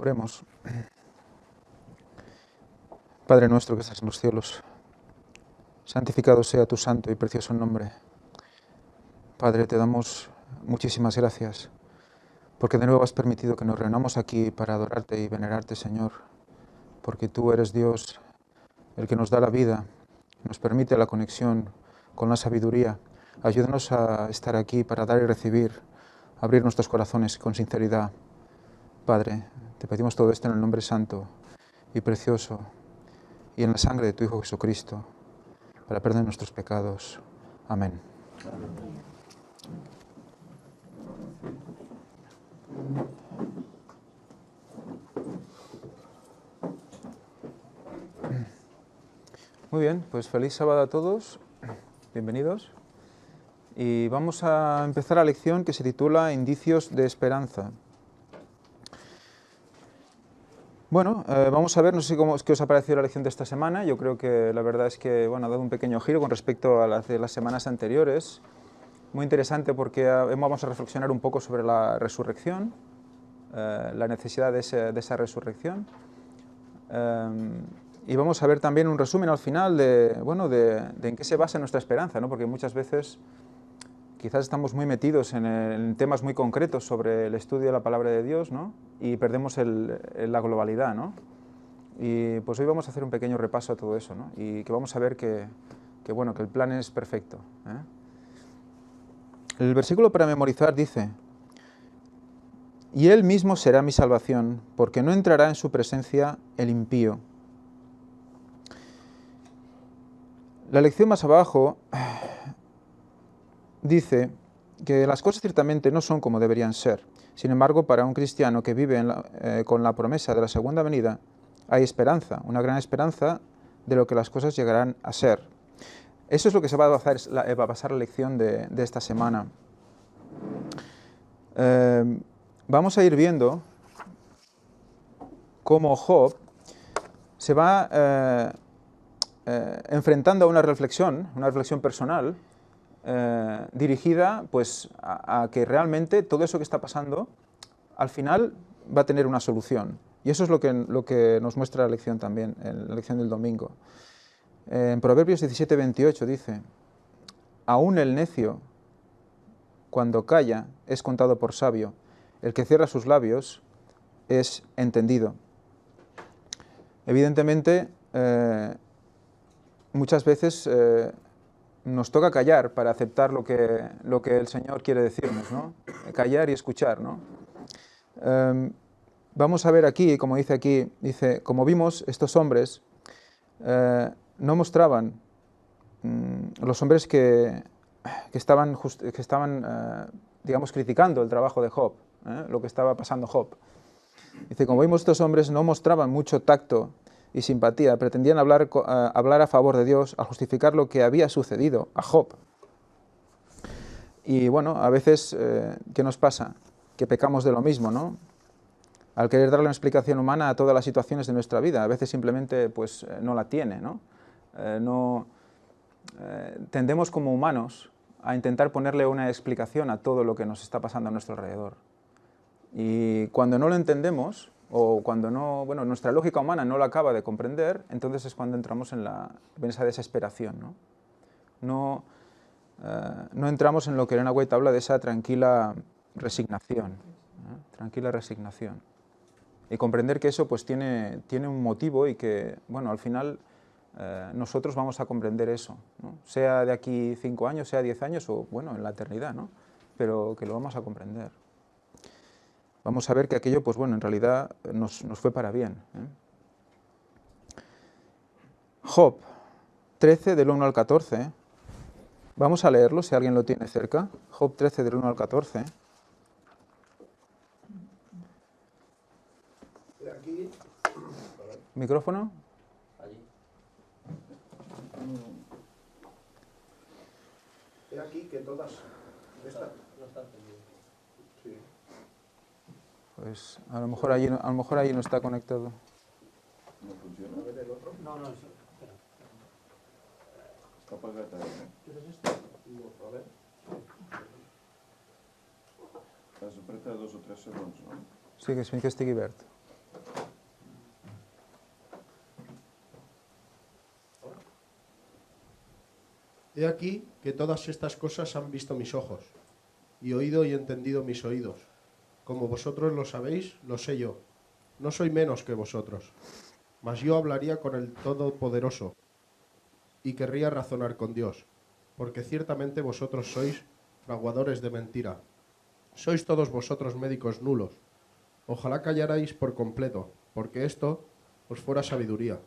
Oremos. Padre nuestro que estás en los cielos, santificado sea tu santo y precioso nombre. Padre, te damos muchísimas gracias, porque de nuevo has permitido que nos reunamos aquí para adorarte y venerarte, Señor, porque tú eres Dios, el que nos da la vida, nos permite la conexión con la sabiduría. Ayúdanos a estar aquí para dar y recibir, abrir nuestros corazones con sinceridad. Padre, te pedimos todo esto en el nombre santo y precioso y en la sangre de tu Hijo Jesucristo, para perdonar nuestros pecados. Amén. Muy bien, pues feliz sábado a todos, bienvenidos. Y vamos a empezar la lección que se titula Indicios de Esperanza. Bueno, vamos a ver, no sé qué os ha parecido la lección de esta semana. Yo creo que la verdad es que ha dado un pequeño giro con respecto a las de las semanas anteriores. Muy interesante porque vamos a reflexionar un poco sobre la resurrección, la necesidad de esa resurrección. Y vamos a ver también un resumen al final de en qué se basa nuestra esperanza, ¿no? Porque muchas veces quizás estamos muy metidos en temas muy concretos sobre el estudio de la palabra de Dios, ¿no? Y perdemos la globalidad, ¿no? Y pues hoy vamos a hacer un pequeño repaso a todo eso, ¿no? Y que vamos a ver que el plan es perfecto, ¿eh? El versículo para memorizar dice: y Él mismo será mi salvación, porque no entrará en su presencia el impío. La lección más abajo dice que las cosas ciertamente no son como deberían ser. Sin embargo, para un cristiano que vive con la promesa de la segunda venida, hay esperanza, una gran esperanza de lo que las cosas llegarán a ser. Eso es lo que se va a basar la lección de esta semana. Vamos a ir viendo cómo Job se va enfrentando a una reflexión personal, dirigida pues a que realmente todo eso que está pasando al final va a tener una solución, y eso es lo que nos muestra la lección también, en la lección del domingo. En Proverbios 17:28 dice: aún el necio cuando calla es contado por sabio, el que cierra sus labios es entendido. Evidentemente muchas veces nos toca callar para aceptar lo que el Señor quiere decirnos, ¿no? Callar y escuchar, ¿no? Vamos a ver aquí, como dice aquí, dice: como vimos, estos hombres no mostraban, los hombres que estaban digamos, criticando el trabajo de Job, lo que estaba pasando Job. Dice: como vimos, estos hombres no mostraban mucho tacto y simpatía, pretendían hablar a favor de Dios al justificar lo que había sucedido a Job. Y bueno, a veces, ¿qué nos pasa? Que pecamos de lo mismo, ¿no? Al querer darle una explicación humana a todas las situaciones de nuestra vida, a veces simplemente pues no la tiene, ¿no? Tendemos como humanos a intentar ponerle una explicación a todo lo que nos está pasando a nuestro alrededor. Y cuando no lo entendemos, o cuando nuestra lógica humana no lo acaba de comprender, entonces es cuando entramos en esa desesperación, ¿no? No entramos en lo que Elena White habla de esa tranquila resignación, ¿no? Tranquila resignación. Y comprender que eso pues tiene un motivo y que, al final nosotros vamos a comprender eso, ¿no? Sea de aquí 5 años, sea 10 años o, en la eternidad, ¿no? Pero que lo vamos a comprender. Vamos a ver que aquello, pues en realidad nos fue para bien, ¿eh? Job 13, del 1 al 14. Vamos a leerlo, si alguien lo tiene cerca. Job 13, del 1 al 14. Aquí ¿Micrófono? Allí. He aquí que todas estas... No está encendido. Sí. Pues a lo mejor allí no está conectado. No funciona. A ver el otro. No, eso. Espera. Està apagat ara, no? ¿Quieres esto? No, a ver. Has d'apretar 2 o 3 segons, no? Sí, que fins que estigui verd. He aquí que todas estas cosas han visto mis ojos, y oído y entendido mis oídos. Como vosotros lo sabéis, lo sé yo. No soy menos que vosotros. Mas yo hablaría con el Todopoderoso, y querría razonar con Dios, porque ciertamente vosotros sois fraguadores de mentira. Sois todos vosotros médicos nulos. Ojalá callarais por completo, porque esto os fuera sabiduría.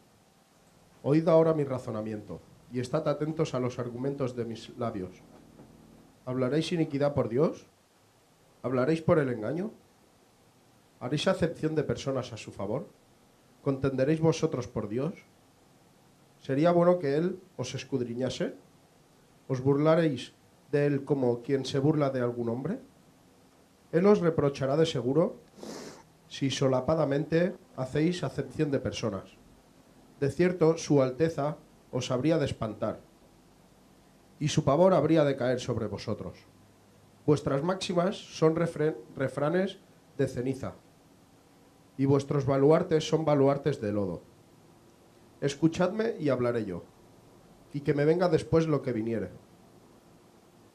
Oíd ahora mi razonamiento, y estad atentos a los argumentos de mis labios. ¿Hablaréis iniquidad por Dios? ¿Hablaréis por el engaño? ¿Haréis acepción de personas a su favor? ¿Contenderéis vosotros por Dios? ¿Sería bueno que Él os escudriñase? ¿Os burlaréis de Él como quien se burla de algún hombre? Él os reprochará de seguro si solapadamente hacéis acepción de personas. De cierto, su Alteza os habría de espantar, y su pavor habría de caer sobre vosotros. Vuestras máximas son refranes de ceniza, y vuestros baluartes son baluartes de lodo. Escuchadme y hablaré yo, y que me venga después lo que viniere.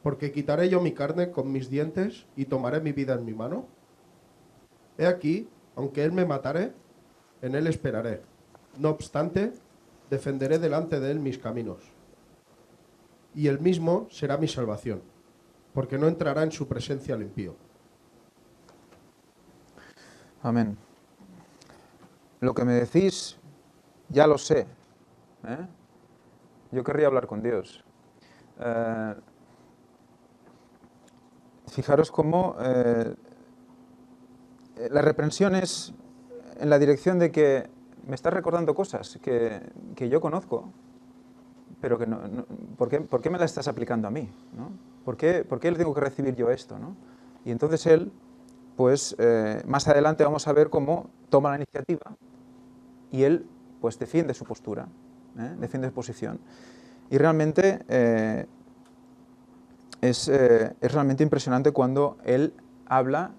Porque quitaré yo mi carne con mis dientes y tomaré mi vida en mi mano. He aquí, aunque él me matare, en él esperaré. No obstante, defenderé delante de él mis caminos. Y él mismo será mi salvación, porque no entrará en su presencia el impío. Amén. Lo que me decís, ya lo sé. Yo querría hablar con Dios. Fijaros cómo la reprensión es en la dirección de que me estás recordando cosas que yo conozco, pero que ¿por qué me las estás aplicando a mí? ¿No? ¿Por qué le tengo que recibir yo esto? ¿No? Y entonces él, pues más adelante vamos a ver cómo toma la iniciativa y él pues defiende su postura, defiende su posición. Y realmente es realmente impresionante cuando él habla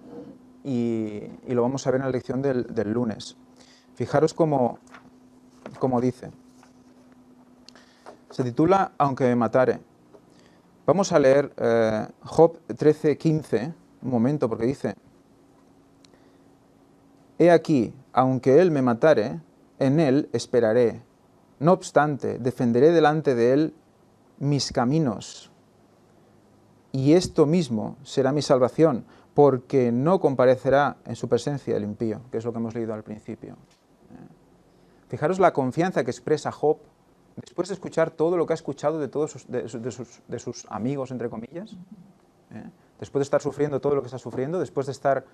y lo vamos a ver en la lección del lunes. Fijaros cómo dice. Se titula Aunque me matare. Vamos a leer Job 13:15, un momento, porque dice: He aquí, aunque él me matare, en él esperaré. No obstante, defenderé delante de él mis caminos. Y esto mismo será mi salvación, porque no comparecerá en su presencia el impío, que es lo que hemos leído al principio. Fijaros la confianza que expresa Job después de escuchar todo lo que ha escuchado de todos de sus amigos, entre comillas, después de estar sufriendo todo lo que está sufriendo, después de estar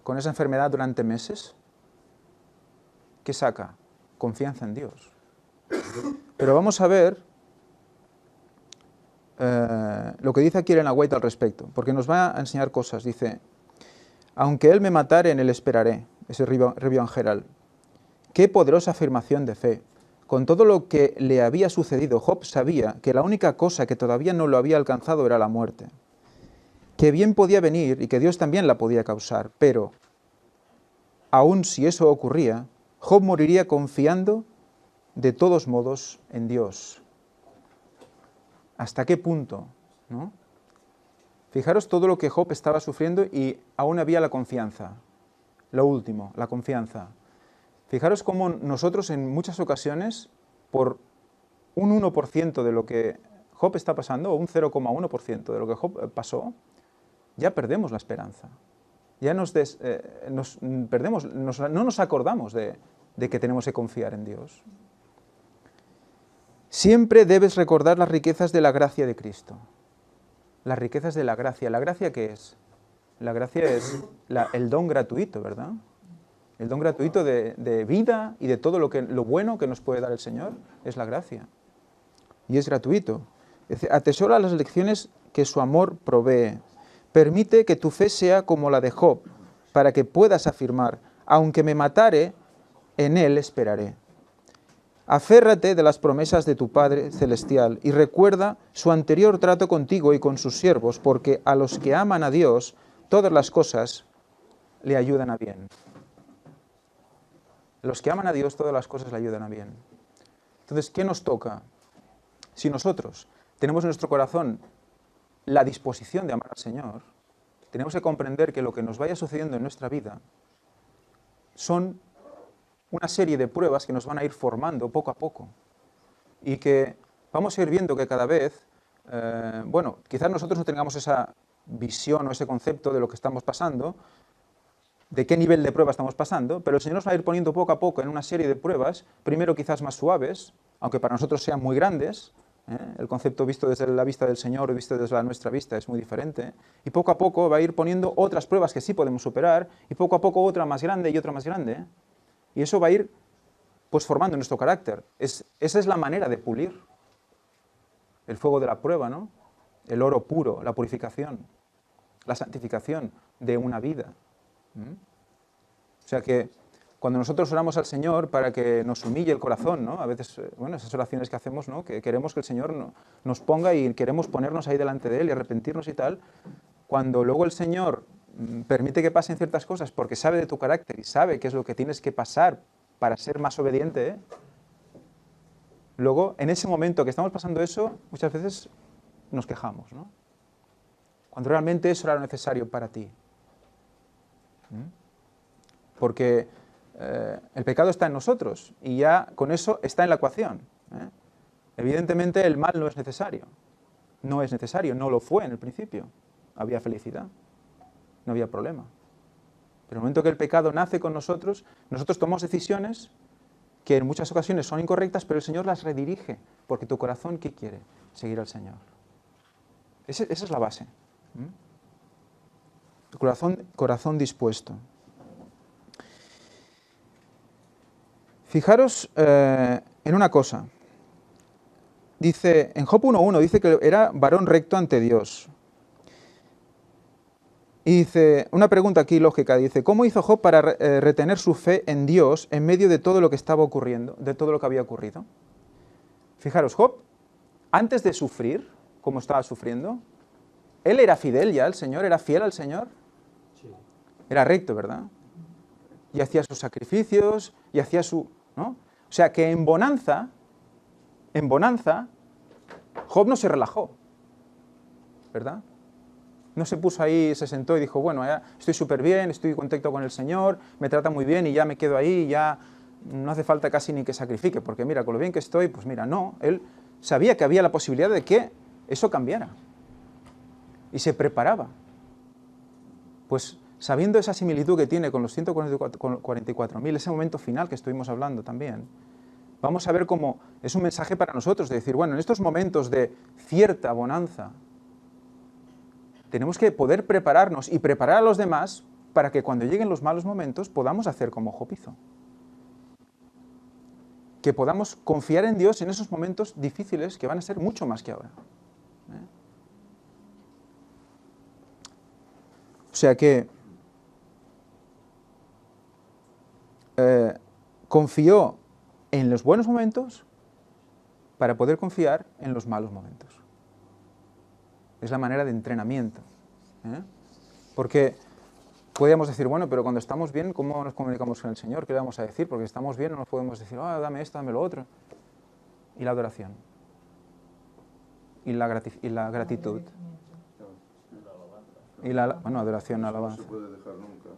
con esa enfermedad durante meses. ¿Qué saca? Confianza en Dios. Pero vamos a ver lo que dice aquí Ellen White al respecto, porque nos va a enseñar cosas. Dice: aunque él me matare, en él esperaré. Ese Review Herald. Qué poderosa afirmación de fe. Con todo lo que le había sucedido, Job sabía que la única cosa que todavía no lo había alcanzado era la muerte. Que bien podía venir y que Dios también la podía causar, pero aun si eso ocurría, Job moriría confiando de todos modos en Dios. ¿Hasta qué punto? ¿No? Fijaros todo lo que Job estaba sufriendo y aún había la confianza. Lo último, la confianza. Fijaros cómo nosotros en muchas ocasiones, por un 1% de lo que Job está pasando, o un 0,1% de lo que Job pasó, ya perdemos la esperanza. Ya no nos acordamos de que tenemos que confiar en Dios. Siempre debes recordar las riquezas de la gracia de Cristo. Las riquezas de la gracia. ¿La gracia qué es? La gracia es el don gratuito, ¿verdad? El don gratuito de vida y de todo lo bueno que nos puede dar el Señor es la gracia. Y es gratuito. Dice, atesora las lecciones que su amor provee. Permite que tu fe sea como la de Job, para que puedas afirmar, aunque me matare, en él esperaré. Aférrate de las promesas de tu Padre Celestial y recuerda su anterior trato contigo y con sus siervos, porque a los que aman a Dios, todas las cosas le ayudan a bien. Los que aman a Dios, todas las cosas le ayudan a bien. Entonces, ¿qué nos toca? Si nosotros tenemos en nuestro corazón la disposición de amar al Señor, tenemos que comprender que lo que nos vaya sucediendo en nuestra vida son una serie de pruebas que nos van a ir formando poco a poco y que vamos a ir viendo que cada vez, quizás nosotros no tengamos esa visión o ese concepto de lo que estamos pasando, de qué nivel de prueba estamos pasando, pero el Señor nos va a ir poniendo poco a poco en una serie de pruebas, primero quizás más suaves, aunque para nosotros sean muy grandes. El concepto visto desde la vista del Señor o visto desde nuestra vista es muy diferente, y poco a poco va a ir poniendo otras pruebas que sí podemos superar, y poco a poco otra más grande y otra más grande, y eso va a ir pues formando nuestro carácter. Esa es la manera de pulir el fuego de la prueba, ¿no? El oro puro, la purificación, la santificación de una vida. O sea que cuando nosotros oramos al Señor para que nos humille el corazón, ¿no? A veces, esas oraciones que hacemos, ¿no? Que queremos que el Señor nos ponga y queremos ponernos ahí delante de Él y arrepentirnos y tal, cuando luego el Señor permite que pasen ciertas cosas porque sabe de tu carácter y sabe qué es lo que tienes que pasar para ser más obediente, luego, en ese momento que estamos pasando eso, muchas veces nos quejamos, ¿no? Cuando realmente eso era lo necesario para ti. Porque el pecado está en nosotros y ya con eso está en la ecuación. Evidentemente el mal no es necesario, no lo fue en el principio. Había felicidad, no había problema. Pero en el momento que el pecado nace con nosotros tomamos decisiones que en muchas ocasiones son incorrectas, pero el Señor las redirige, porque tu corazón, ¿qué quiere? Seguir al Señor. Esa es la base. Tu corazón dispuesto. Fijaros en una cosa. Dice, en Job 1:1 dice que era varón recto ante Dios. Y dice, una pregunta aquí lógica, dice, ¿cómo hizo Job para retener su fe en Dios en medio de todo lo que estaba ocurriendo, de todo lo que había ocurrido? Fijaros, Job, antes de sufrir, como estaba sufriendo, él era fidel ya al Señor, era fiel al Señor. Sí. Era recto, ¿verdad? Y hacía sus sacrificios, y hacía su... ¿no? O sea que en bonanza, Job no se relajó, ¿verdad? No se puso ahí, se sentó y dijo, bueno, ya estoy súper bien, estoy contento con el Señor, me trata muy bien y ya me quedo ahí, ya no hace falta casi ni que sacrifique, porque mira, con lo bien que estoy, pues mira, no, él sabía que había la posibilidad de que eso cambiara. Y se preparaba. Pues sabiendo esa similitud que tiene con los 144.000, ese momento final que estuvimos hablando también, vamos a ver cómo es un mensaje para nosotros de decir, bueno, en estos momentos de cierta bonanza, tenemos que poder prepararnos y preparar a los demás para que cuando lleguen los malos momentos podamos hacer como Job hizo. Que podamos confiar en Dios en esos momentos difíciles que van a ser mucho más que ahora. O sea que confió en los buenos momentos para poder confiar en los malos momentos. Es la manera de entrenamiento. Porque podríamos decir, bueno, pero cuando estamos bien, ¿cómo nos comunicamos con el Señor? ¿Qué le vamos a decir? Porque estamos bien, no nos podemos decir, dame esto, dame lo otro. Y la adoración. Y la gratitud. Y la adoración, alabanza. No se puede dejar nunca.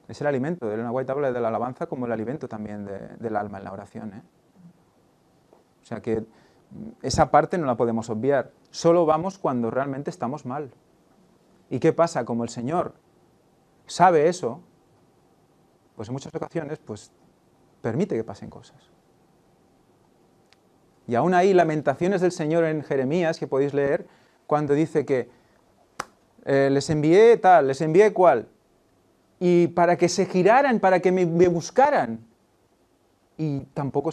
Es el alimento. Elena White habla de la alabanza como el alimento también del alma en la oración. O sea que esa parte no la podemos obviar. Solo vamos cuando realmente estamos mal. ¿Y qué pasa? Como el Señor sabe eso, pues en muchas ocasiones pues permite que pasen cosas. Y aún hay lamentaciones del Señor en Jeremías, que podéis leer, cuando dice que les envié tal, les envié cual, y para que se giraran, para que me buscaran. Y tampoco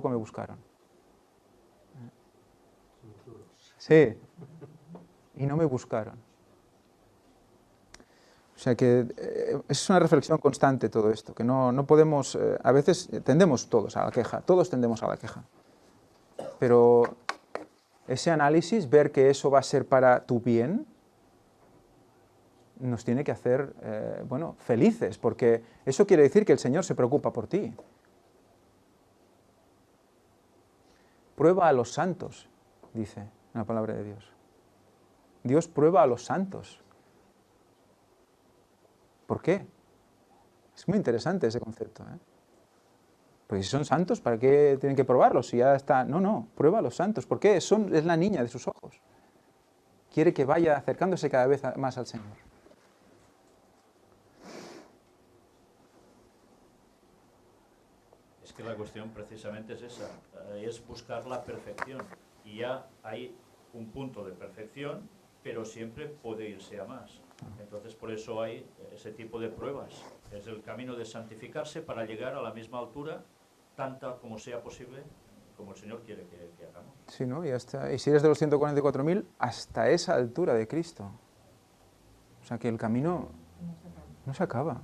me buscaron. Sí, y no me buscaron. O sea que es una reflexión constante todo esto, que no podemos, a veces tendemos todos a la queja, todos tendemos a la queja. Pero ese análisis, ver que eso va a ser para tu bien, nos tiene que hacer, felices, porque eso quiere decir que el Señor se preocupa por ti. Prueba a los santos, dice en la palabra de Dios. Dios prueba a los santos. ¿Por qué? Es muy interesante ese concepto, ¿eh? Porque si son santos, ¿para qué tienen que probarlos? Si ya está... No, prueba a los santos. ¿Por qué? Es la niña de sus ojos. Quiere que vaya acercándose cada vez más al Señor. Es que la cuestión precisamente es esa, es buscar la perfección. Y ya hay un punto de perfección, pero siempre puede irse a más. Entonces por eso hay ese tipo de pruebas. Es el camino de santificarse para llegar a la misma altura, tanta como sea posible, como el Señor quiere que hagamos. Sí, ¿no? Y si eres de los 144.000, hasta esa altura de Cristo. O sea que el camino no se acaba.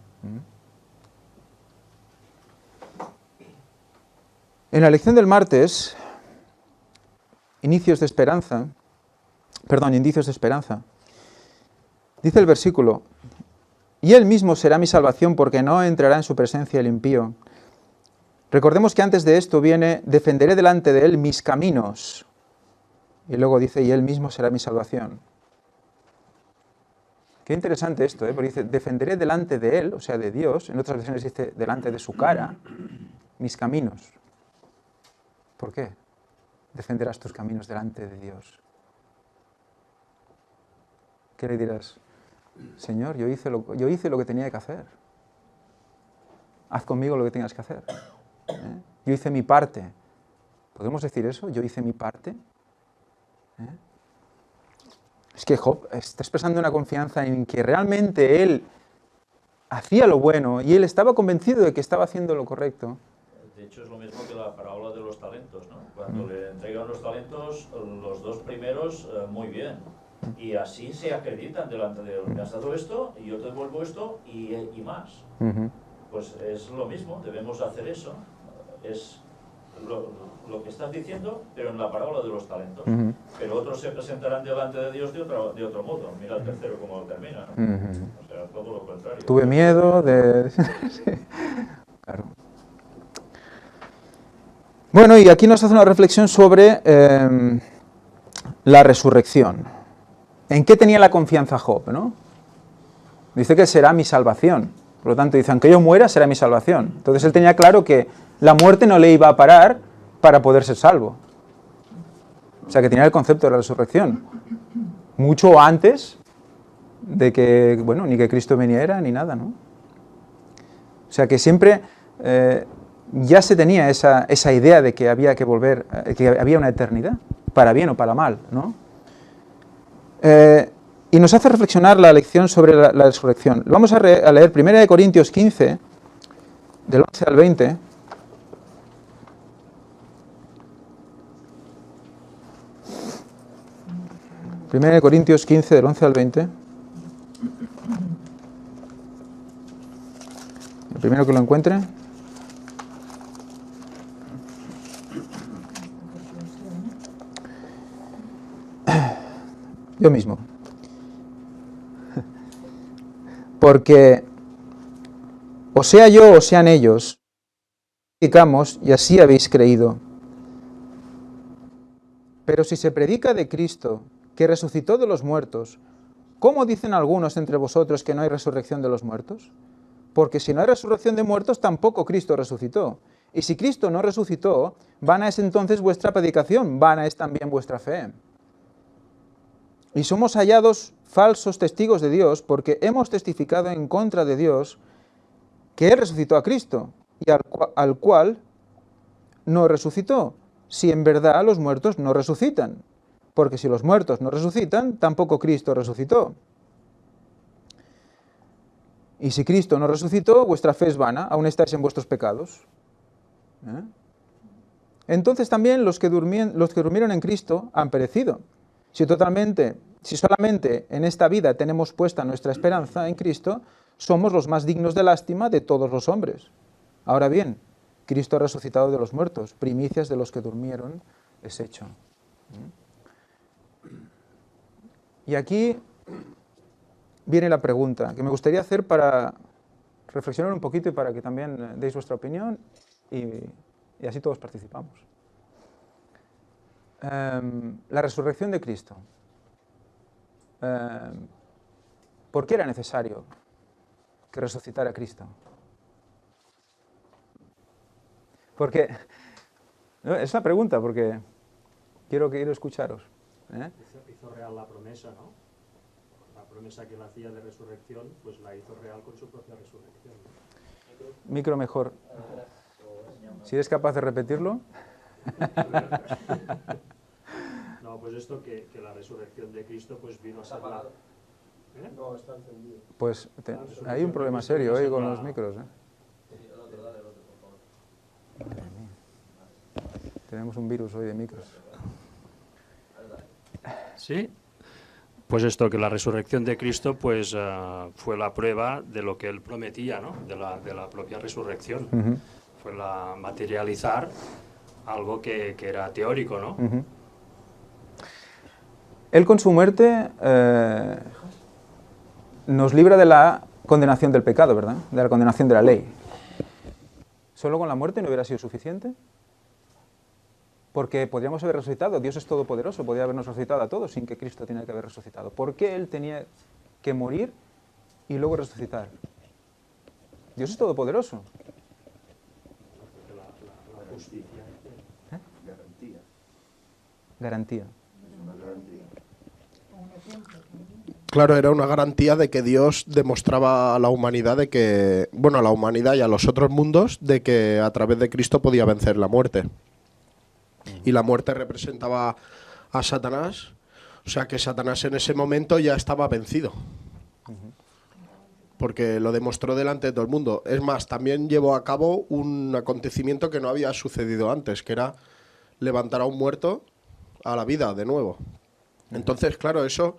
En la lección del martes, indicios de esperanza, dice el versículo: y Él mismo será mi salvación, porque no entrará en su presencia el impío. Recordemos que antes de esto viene: defenderé delante de Él mis caminos. Y luego dice: y Él mismo será mi salvación. Qué interesante esto, porque dice: defenderé delante de Él, o sea, de Dios. En otras versiones dice: delante de su cara, mis caminos. ¿Por qué defenderás tus caminos delante de Dios? ¿Qué le dirás? Señor, yo hice lo que tenía que hacer. Haz conmigo lo que tengas que hacer. Yo hice mi parte. ¿Podemos decir eso? Yo hice mi parte. Es que Job está expresando una confianza en que realmente él hacía lo bueno y él estaba convencido de que estaba haciendo lo correcto. De hecho, es lo mismo que la parábola de los talentos, ¿no? Cuando le entregan los talentos, los dos primeros, muy bien. Y así se acreditan delante de Dios. Me has dado esto, y yo te devuelvo esto, y más. Pues es lo mismo, debemos hacer eso. Es lo que estás diciendo, pero en la parábola de los talentos. Pero otros se presentarán delante de Dios de otro modo. Mira el tercero cómo termina, ¿no? O sea, todo lo contrario. Tuve miedo de... sí, claro. Bueno, y aquí nos hace una reflexión sobre la resurrección. ¿En qué tenía la confianza Job, no? Dice que será mi salvación. Por lo tanto, dice, aunque yo muera, será mi salvación. Entonces él tenía claro que la muerte no le iba a parar para poder ser salvo. O sea, que tenía el concepto de la resurrección. Mucho antes de que, ni que Cristo viniera, ni nada, ¿no? O sea, que siempre ya se tenía esa idea de que había que volver, que había una eternidad, para bien o para mal, ¿no? Y nos hace reflexionar la lección sobre la resurrección. Vamos a leer 1 Corintios 15, del 11 al 20. Primera de Corintios 15, del 11 al 20. El primero que lo encuentre. Yo mismo. Porque o sea yo o sean ellos, predicamos y así habéis creído. Pero si se predica de Cristo, que resucitó de los muertos, ¿cómo dicen algunos entre vosotros que no hay resurrección de los muertos? Porque si no hay resurrección de muertos, tampoco Cristo resucitó. Y si Cristo no resucitó, vana es entonces vuestra predicación, vana es también vuestra fe. Y somos hallados falsos testigos de Dios, porque hemos testificado en contra de Dios que Él resucitó a Cristo, y al cual no resucitó, si en verdad los muertos no resucitan. Porque si los muertos no resucitan, tampoco Cristo resucitó. Y si Cristo no resucitó, vuestra fe es vana, aún estáis en vuestros pecados. ¿Eh? Entonces también los que durmieron en Cristo han perecido. Si solamente en esta vida tenemos puesta nuestra esperanza en Cristo, somos los más dignos de lástima de todos los hombres. Ahora bien, Cristo ha resucitado de los muertos, primicias de los que durmieron es hecho. Y aquí viene la pregunta que me gustaría hacer para reflexionar un poquito y para que también deis vuestra opinión y así todos participamos. La resurrección de Cristo. ¿Por qué era necesario que resucitara Cristo? Porque, es una pregunta, porque quiero escucharos. Hizo real la promesa, ¿no? La promesa que él hacía de resurrección, pues la hizo real con su propia resurrección, ¿no? Micro mejor. Si eres capaz de repetirlo. No, pues esto que la resurrección de Cristo pues vino a ser la... ¿Eh? No, está encendido. Pues hay un problema serio hoy con los micros. Madre mía. Tenemos un virus hoy de micros. Sí, pues esto, que la resurrección de Cristo pues fue la prueba de lo que él prometía, ¿no? De la propia resurrección. Fue la materializar algo que era teórico, ¿no? Él con su muerte nos libra de la condenación del pecado, ¿verdad? De la condenación de la ley. ¿Solo con la muerte no hubiera sido suficiente? Porque podríamos haber resucitado. Dios es todopoderoso, podría habernos resucitado a todos sin que Cristo tenía que haber resucitado. ¿Por qué Él tenía que morir y luego resucitar? Dios es todopoderoso. La justicia. Garantía. Garantía. Es una garantía. Claro, era una garantía de que Dios demostraba a la humanidad de que, bueno, a la humanidad y a los otros mundos, de que a través de Cristo podía vencer la muerte. Y la muerte representaba a Satanás, o sea que Satanás en ese momento ya estaba vencido. Porque lo demostró delante de todo el mundo. Es más, también llevó a cabo un acontecimiento que no había sucedido antes, que era levantar a un muerto a la vida de nuevo. Entonces, claro, eso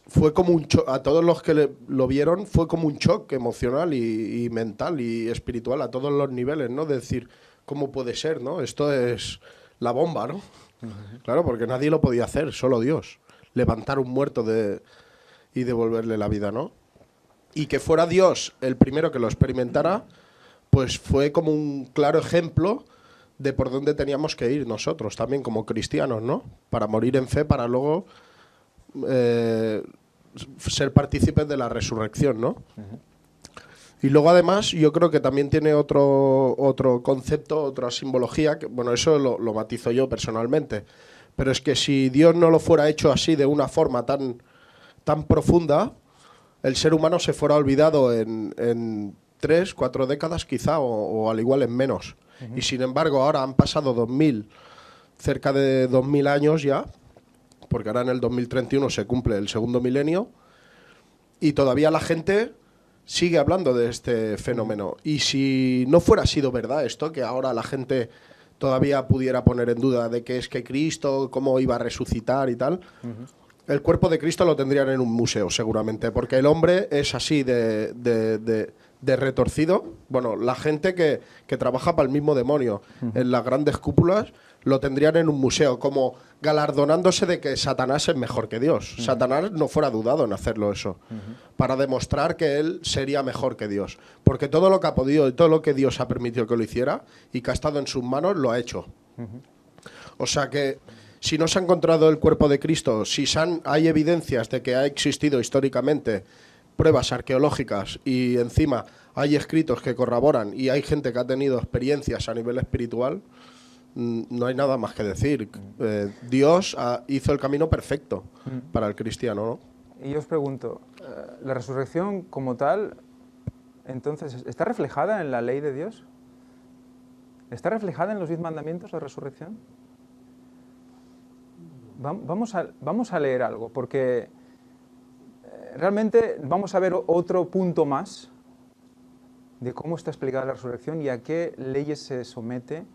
fue como un shock, a todos los que lo vieron fue como un shock emocional y mental y espiritual a todos los niveles, ¿no? De decir, ¿cómo puede ser, no? Esto es la bomba, ¿no? Claro, porque nadie lo podía hacer, solo Dios. Levantar un muerto y devolverle la vida, ¿no? Y que fuera Dios el primero que lo experimentara, pues fue como un claro ejemplo de por dónde teníamos que ir nosotros también como cristianos, ¿no? Para morir en fe, para luego ser partícipes de la resurrección, ¿no? Y luego además yo creo que también tiene otro concepto, otra simbología, que bueno, eso lo matizo yo personalmente, pero es que si Dios no lo fuera hecho así de una forma tan profunda, el ser humano se fuera olvidado en 3, 4 décadas quizá, o al igual en menos. Y sin embargo ahora han pasado cerca de 2000 años ya, porque ahora en el 2031 se cumple el segundo milenio, y todavía la gente sigue hablando de este fenómeno. Y si no fuera sido verdad esto, que ahora la gente todavía pudiera poner en duda de qué es que Cristo, cómo iba a resucitar y tal, el cuerpo de Cristo lo tendrían en un museo seguramente, porque el hombre es así de retorcido. Bueno, la gente que trabaja para el mismo demonio en las grandes cúpulas lo tendrían en un museo, como galardonándose de que Satanás es mejor que Dios. Satanás no fuera dudado en hacerlo eso, para demostrar que él sería mejor que Dios. Porque todo lo que ha podido y todo lo que Dios ha permitido que lo hiciera y que ha estado en sus manos, lo ha hecho. O sea que si no se ha encontrado el cuerpo de Cristo, si hay evidencias de que ha existido históricamente pruebas arqueológicas y encima hay escritos que corroboran y hay gente que ha tenido experiencias a nivel espiritual, no hay nada más que decir. Dios hizo el camino perfecto para el cristiano, ¿no? Y yo os pregunto, ¿la resurrección como tal, entonces, está reflejada en la ley de Dios? ¿Está reflejada en los 10 mandamientos la resurrección? Vamos a leer algo, porque realmente vamos a ver otro punto más de cómo está explicada la resurrección y a qué leyes se somete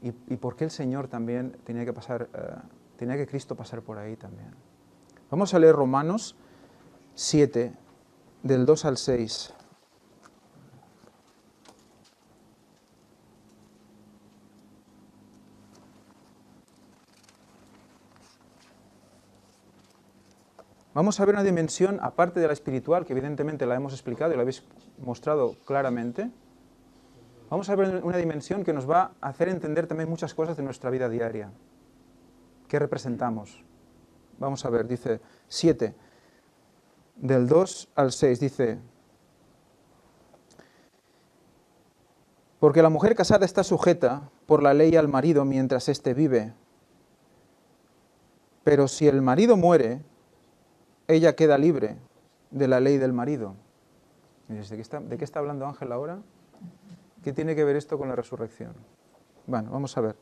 y por qué el Señor también tenía que Cristo pasar por ahí también. Vamos a leer Romanos 7, del 2 al 6. Vamos a ver una dimensión aparte de la espiritual, que evidentemente la hemos explicado y la habéis mostrado claramente. Vamos a ver una dimensión que nos va a hacer entender también muchas cosas de nuestra vida diaria. ¿Qué representamos? Vamos a ver, dice 7, del 2 al 6, dice: porque la mujer casada está sujeta por la ley al marido mientras éste vive. Pero si el marido muere, ella queda libre de la ley del marido. ¿De qué está hablando Ángel ahora? ¿Qué tiene que ver esto con la resurrección? Bueno, vamos a ver.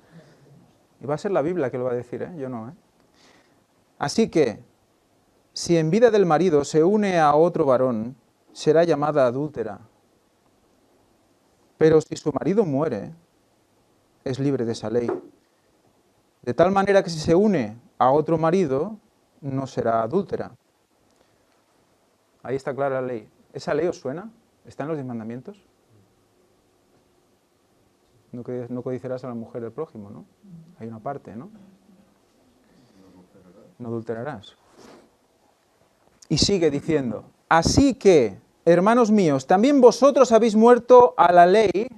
Y va a ser la Biblia que lo va a decir, yo no. Así que, si en vida del marido se une a otro varón, será llamada adúltera. Pero si su marido muere, es libre de esa ley. De tal manera que si se une a otro marido, no será adúltera. Ahí está clara la ley. ¿Esa ley os suena? ¿Está en los 10 mandamientos? No codiciarás a la mujer del prójimo, ¿no? Hay una parte, ¿no? No adulterarás. Y sigue diciendo: así que, hermanos míos, también vosotros habéis muerto a la ley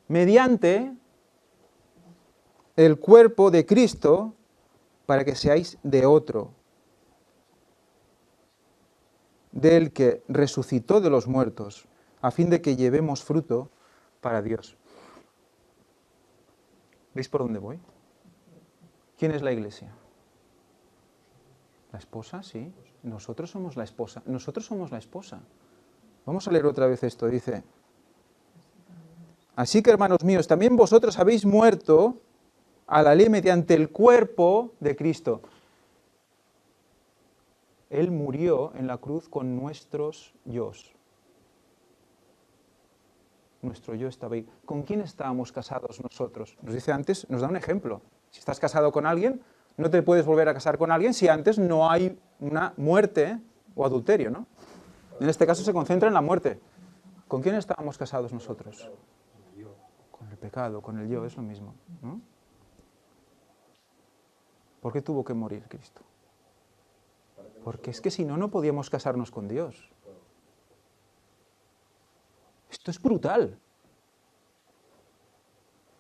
mediante el cuerpo de Cristo para que seáis de otro, del que resucitó de los muertos, a fin de que llevemos fruto para Dios. ¿Veis por dónde voy? ¿Quién es la iglesia? ¿La esposa? Sí. Nosotros somos la esposa. Nosotros somos la esposa. Vamos a leer otra vez esto. Dice: así que, hermanos míos, también vosotros habéis muerto a la ley mediante el cuerpo de Cristo. Él murió en la cruz con nuestros yos. Nuestro yo estaba ahí. ¿Con quién estábamos casados nosotros? Nos dice antes, nos da un ejemplo. Si estás casado con alguien, no te puedes volver a casar con alguien si antes no hay una muerte o adulterio, ¿no? En este caso se concentra en la muerte. ¿Con quién estábamos casados nosotros? Con el pecado, con el yo, es lo mismo, ¿no? ¿Por qué tuvo que morir Cristo? Porque es que si no, no podíamos casarnos con Dios. Esto es brutal.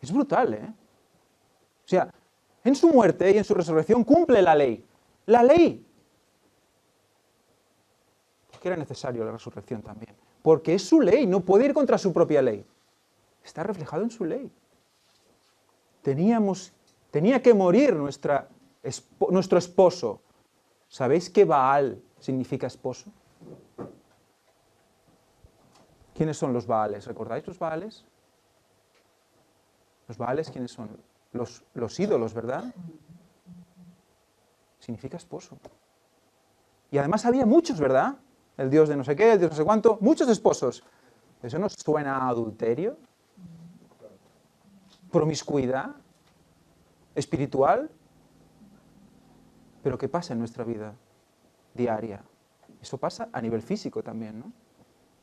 Es brutal, O sea, en su muerte y en su resurrección cumple la ley. ¡La ley! Porque era necesario la resurrección también. Porque es su ley, no puede ir contra su propia ley. Está reflejado en su ley. Tenía que morir nuestro esposo. ¿Sabéis que Baal significa esposo? ¿Quiénes son los Baales? ¿Recordáis los Baales? ¿Los Baales quiénes son? Los ídolos, ¿verdad? Significa esposo. Y además había muchos, ¿verdad? El dios de no sé qué, el dios no sé cuánto, muchos esposos. ¿Eso nos suena a adulterio? ¿Promiscuidad? ¿Espiritual? Pero ¿qué pasa en nuestra vida diaria? Eso pasa a nivel físico también, ¿no?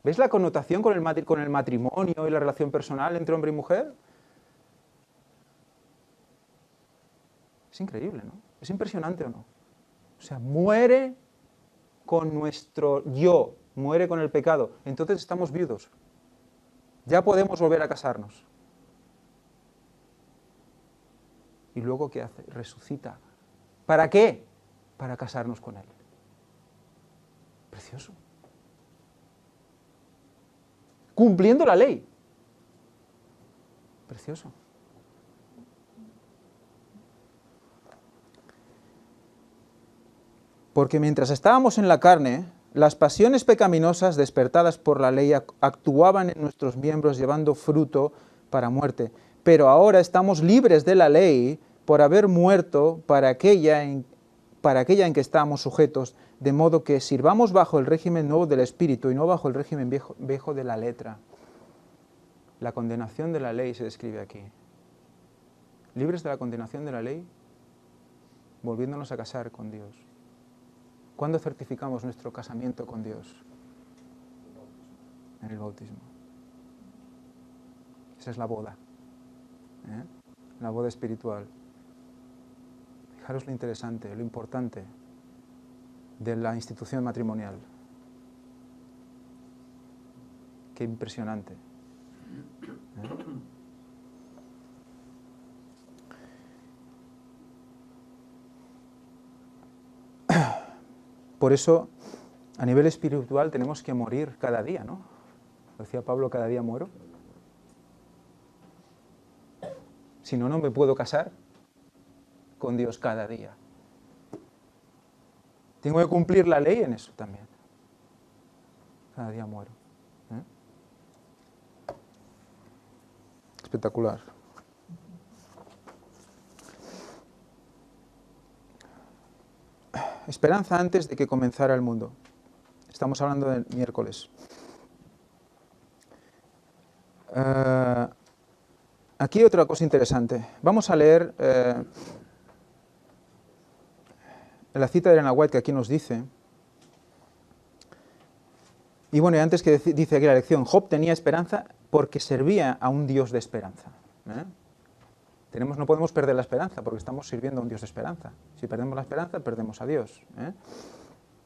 ¿Ves la connotación con el matrimonio y la relación personal entre hombre y mujer? Es increíble, ¿no? Es impresionante, ¿o no? O sea, muere con nuestro yo, muere con el pecado. Entonces estamos viudos. Ya podemos volver a casarnos. ¿Y luego qué hace? Resucita. ¿Para qué? Para casarnos con Él. Precioso. Cumpliendo la ley. Precioso. Porque mientras estábamos en la carne, las pasiones pecaminosas despertadas por la ley actuaban en nuestros miembros llevando fruto para muerte. Pero ahora estamos libres de la ley por haber muerto para aquella para aquella en que estábamos sujetos, de modo que sirvamos bajo el régimen nuevo del Espíritu y no bajo el régimen viejo de la letra. La condenación de la ley se describe aquí. Libres de la condenación de la ley, volviéndonos a casar con Dios. ¿Cuándo certificamos nuestro casamiento con Dios? En el bautismo. Esa es la boda. La boda espiritual. Fijaros lo interesante, lo importante de la institución matrimonial. Qué impresionante. Por eso, a nivel espiritual tenemos que morir cada día, ¿no? Decía Pablo, cada día muero. Si no, no me puedo casar con Dios cada día. Tengo que cumplir la ley en eso también. Cada día muero. Espectacular. Esperanza antes de que comenzara el mundo. Estamos hablando del miércoles. Aquí otra cosa interesante. Vamos a leer la cita de Elena White que aquí nos dice. Y bueno, y antes que dice aquí la lección, Job tenía esperanza porque servía a un Dios de esperanza. No podemos perder la esperanza porque estamos sirviendo a un Dios de esperanza. Si perdemos la esperanza, perdemos a Dios.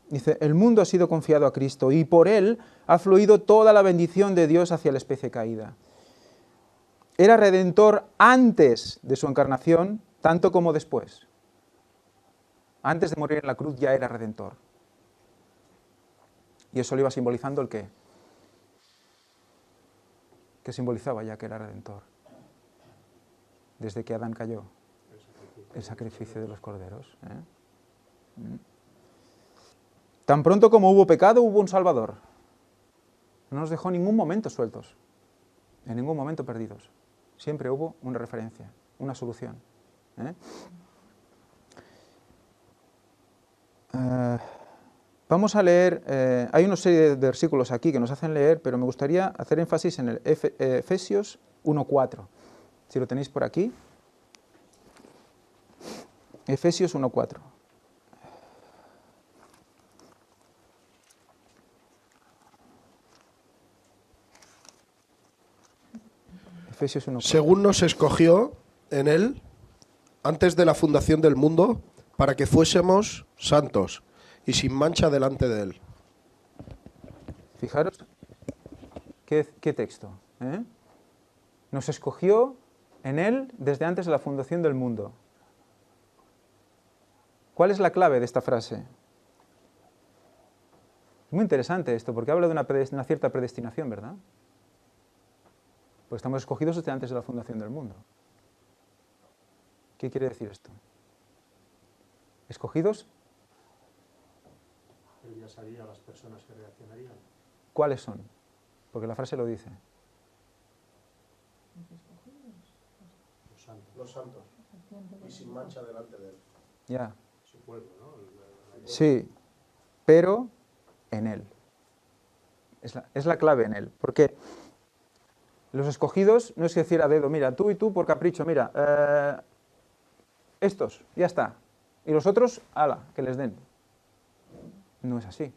Dice, el mundo ha sido confiado a Cristo y por él ha fluido toda la bendición de Dios hacia la especie caída. Era redentor antes de su encarnación, tanto como después. Antes de morir en la cruz ya era redentor. Y eso lo iba simbolizando el qué. ¿Qué simbolizaba ya que era redentor? Desde que Adán cayó. El sacrificio de los corderos. Tan pronto como hubo pecado, hubo un Salvador. No nos dejó en ningún momento sueltos. En ningún momento perdidos. Siempre hubo una referencia, una solución. Vamos a leer, hay una serie de versículos aquí que nos hacen leer, pero me gustaría hacer énfasis en el Efesios 1:4. Si lo tenéis por aquí. Efesios 1:4. Efesios 1:4. Según nos escogió en él, antes de la fundación del mundo, para que fuésemos santos y sin mancha delante de él. Fijaros, ¿qué texto? Nos escogió en él desde antes de la fundación del mundo. ¿Cuál es la clave de esta frase? Es muy interesante esto, porque habla de una cierta predestinación, ¿verdad? Pues estamos escogidos desde antes de la fundación del mundo. ¿Qué quiere decir esto? ¿Escogidos? Él ya sabía las personas que reaccionarían. ¿Cuáles son? Porque la frase lo dice. Los santos. Y sin mancha delante de él. Ya. Su pueblo, ¿no? Sí, pero en él. Es la clave en él. Porque los escogidos no es decir a dedo, mira, tú y tú por capricho, mira, estos, ya está. Y los otros, ala, que les den. No es así.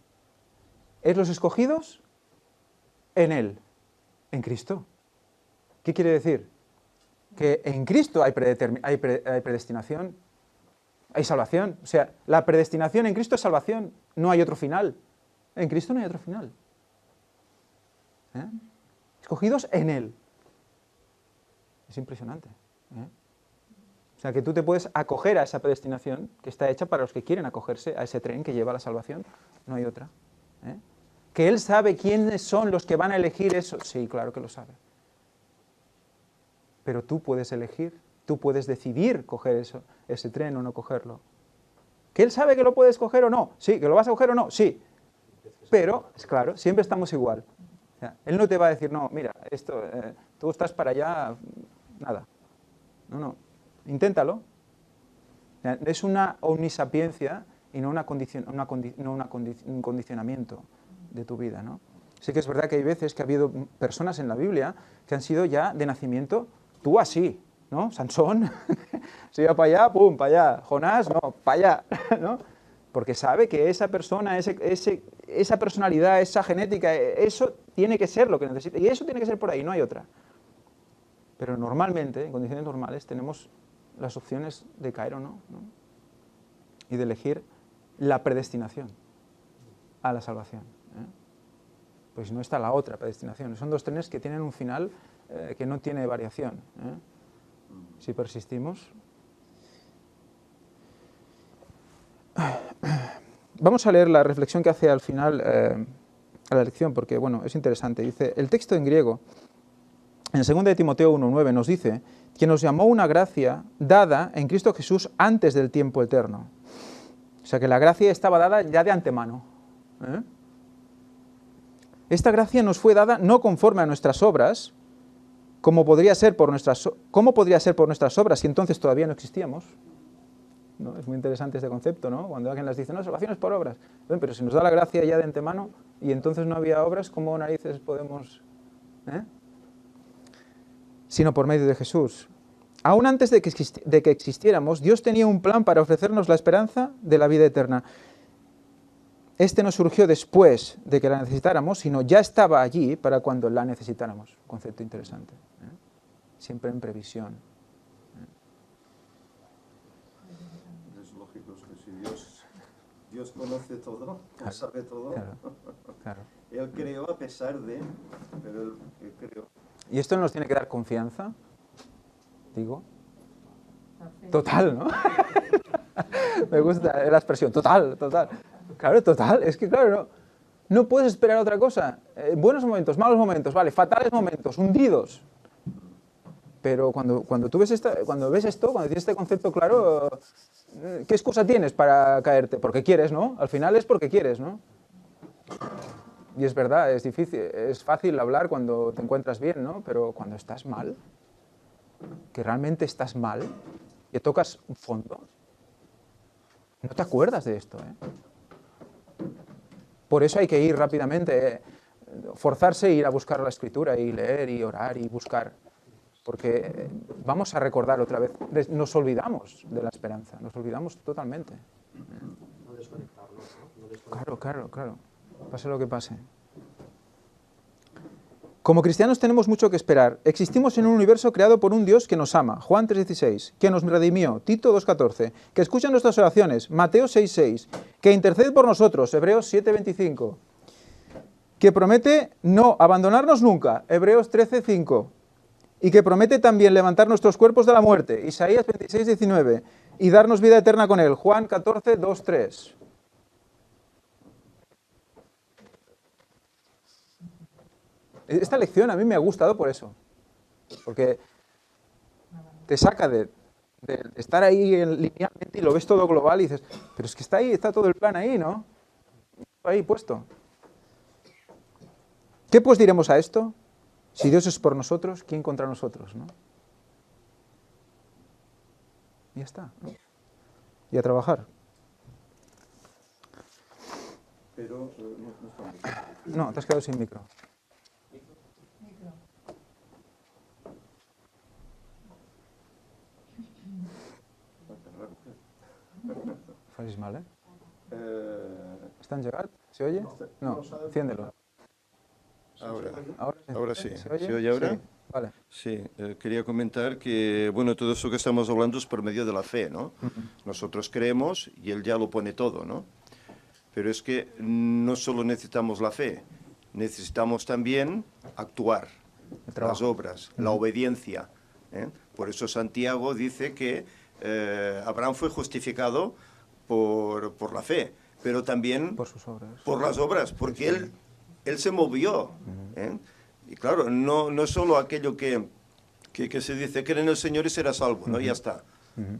Es los escogidos en él, en Cristo. ¿Qué quiere decir? Que en Cristo hay predestinación, hay salvación. O sea, la predestinación en Cristo es salvación. No hay otro final. En Cristo no hay otro final. Escogidos en él. Es impresionante. O sea, que tú te puedes acoger a esa predestinación que está hecha para los que quieren acogerse a ese tren que lleva a la salvación. No hay otra. ¿Que él sabe quiénes son los que van a elegir eso? Sí, claro que lo sabe. Pero tú puedes elegir, tú puedes decidir coger ese tren o no cogerlo. ¿Que él sabe que lo puedes coger o no? Sí. ¿Que lo vas a coger o no? Sí. Pero, es claro, siempre estamos igual. O sea, él no te va a decir, no, mira, esto, tú estás para allá, nada. No, inténtalo. Es una omnisapiencia y no un condicionamiento de tu vida, ¿no? Sí que es verdad que hay veces que ha habido personas en la Biblia que han sido ya de nacimiento, tú así, ¿no? Sansón se iba para allá, pum, para allá. Jonás, no, para allá, ¿no? Porque sabe que esa persona, esa personalidad, esa genética, eso tiene que ser lo que necesita. Y eso tiene que ser por ahí, no hay otra. Pero normalmente, en condiciones normales, tenemos las opciones de caer o no, ¿no? Y de elegir la predestinación a la salvación, ¿eh? Pues no está la otra predestinación. Son dos trenes que tienen un final que no tiene variación, ¿eh? Si persistimos. Vamos a leer la reflexión que hace al final a la lección, porque bueno, es interesante. Dice, el texto en griego, en 2 de Timoteo 1:9, nos dice que nos llamó una gracia dada en Cristo Jesús antes del tiempo eterno. O sea que la gracia estaba dada ya de antemano, ¿eh? Esta gracia nos fue dada no conforme a nuestras obras, ¿cómo podría ser por nuestras obras si entonces todavía no existíamos? ¿No? Es muy interesante este concepto, ¿no? Cuando alguien les dice, no, salvación es por obras. Bueno, pero si nos da la gracia ya de antemano y entonces no había obras, ¿cómo narices podemos...? Sino por medio de Jesús. Aún antes de que existiéramos, Dios tenía un plan para ofrecernos la esperanza de la vida eterna. Este no surgió después de que la necesitáramos, sino ya estaba allí para cuando la necesitáramos. Concepto interesante, ¿eh? Siempre en previsión. Es lógico que si Dios conoce todo, Claro, sabe todo, Claro. Él creó a pesar de, pero él creó. ¿Y esto nos tiene que dar confianza? Digo. Total, ¿no? Me gusta la expresión, total. Claro, total, es que claro, no puedes esperar otra cosa. Buenos momentos, malos momentos, vale, fatales momentos, hundidos. Pero cuando tú ves cuando ves esto, cuando tienes este concepto claro, ¿qué excusa tienes para caerte? Porque quieres, ¿no? Al final es porque quieres, ¿no? Y es verdad, es difícil, es fácil hablar cuando te encuentras bien, ¿no? Pero cuando estás mal, que realmente estás mal, que tocas un fondo, no te acuerdas de esto, ¿eh? Por eso hay que ir rápidamente, forzarse a ir a buscar la Escritura y leer y orar y buscar, porque vamos a recordar otra vez, nos olvidamos de la esperanza, nos olvidamos totalmente. No desconectarnos, ¿no? No desconectarnos. Claro, pase lo que pase. Como cristianos tenemos mucho que esperar. Existimos en un universo creado por un Dios que nos ama, Juan 3:16, que nos redimió, Tito 2:14, que escucha nuestras oraciones, Mateo 6:6, que intercede por nosotros, Hebreos 7:25, que promete no abandonarnos nunca, Hebreos 13:5, y que promete también levantar nuestros cuerpos de la muerte, Isaías 26:19, y darnos vida eterna con él, Juan 14:2-3. Esta lección a mí me ha gustado por eso, porque te saca de estar ahí linealmente y lo ves todo global y dices, pero es que está ahí, está todo el plan ahí, ¿no? Ahí puesto. ¿Qué pues diremos a esto? Si Dios es por nosotros, ¿quién contra nosotros, no? Y ya está, ¿no? Y a trabajar. Pero no estamos. No, te has quedado sin micro. Facis mal, ¿eh? ¿Están llegando? ¿Se oye? No, enciéndelo. Ahora sí. ¿Se oye? ¿Se oye ahora? Sí, vale. Sí, quería comentar que, bueno, todo eso que estamos hablando es por medio de la fe, ¿no? Nosotros creemos y Él ya lo pone todo, ¿no? Pero es que no solo necesitamos la fe, necesitamos también actuar, las obras, la obediencia, ¿eh? Por eso Santiago dice que Abraham fue justificado por la fe, pero también Por sus obras. por las obras, porque él se movió, ¿eh? Y claro, no es solo aquello que se dice, cree en el Señor y será salvo, ¿no? Ya está.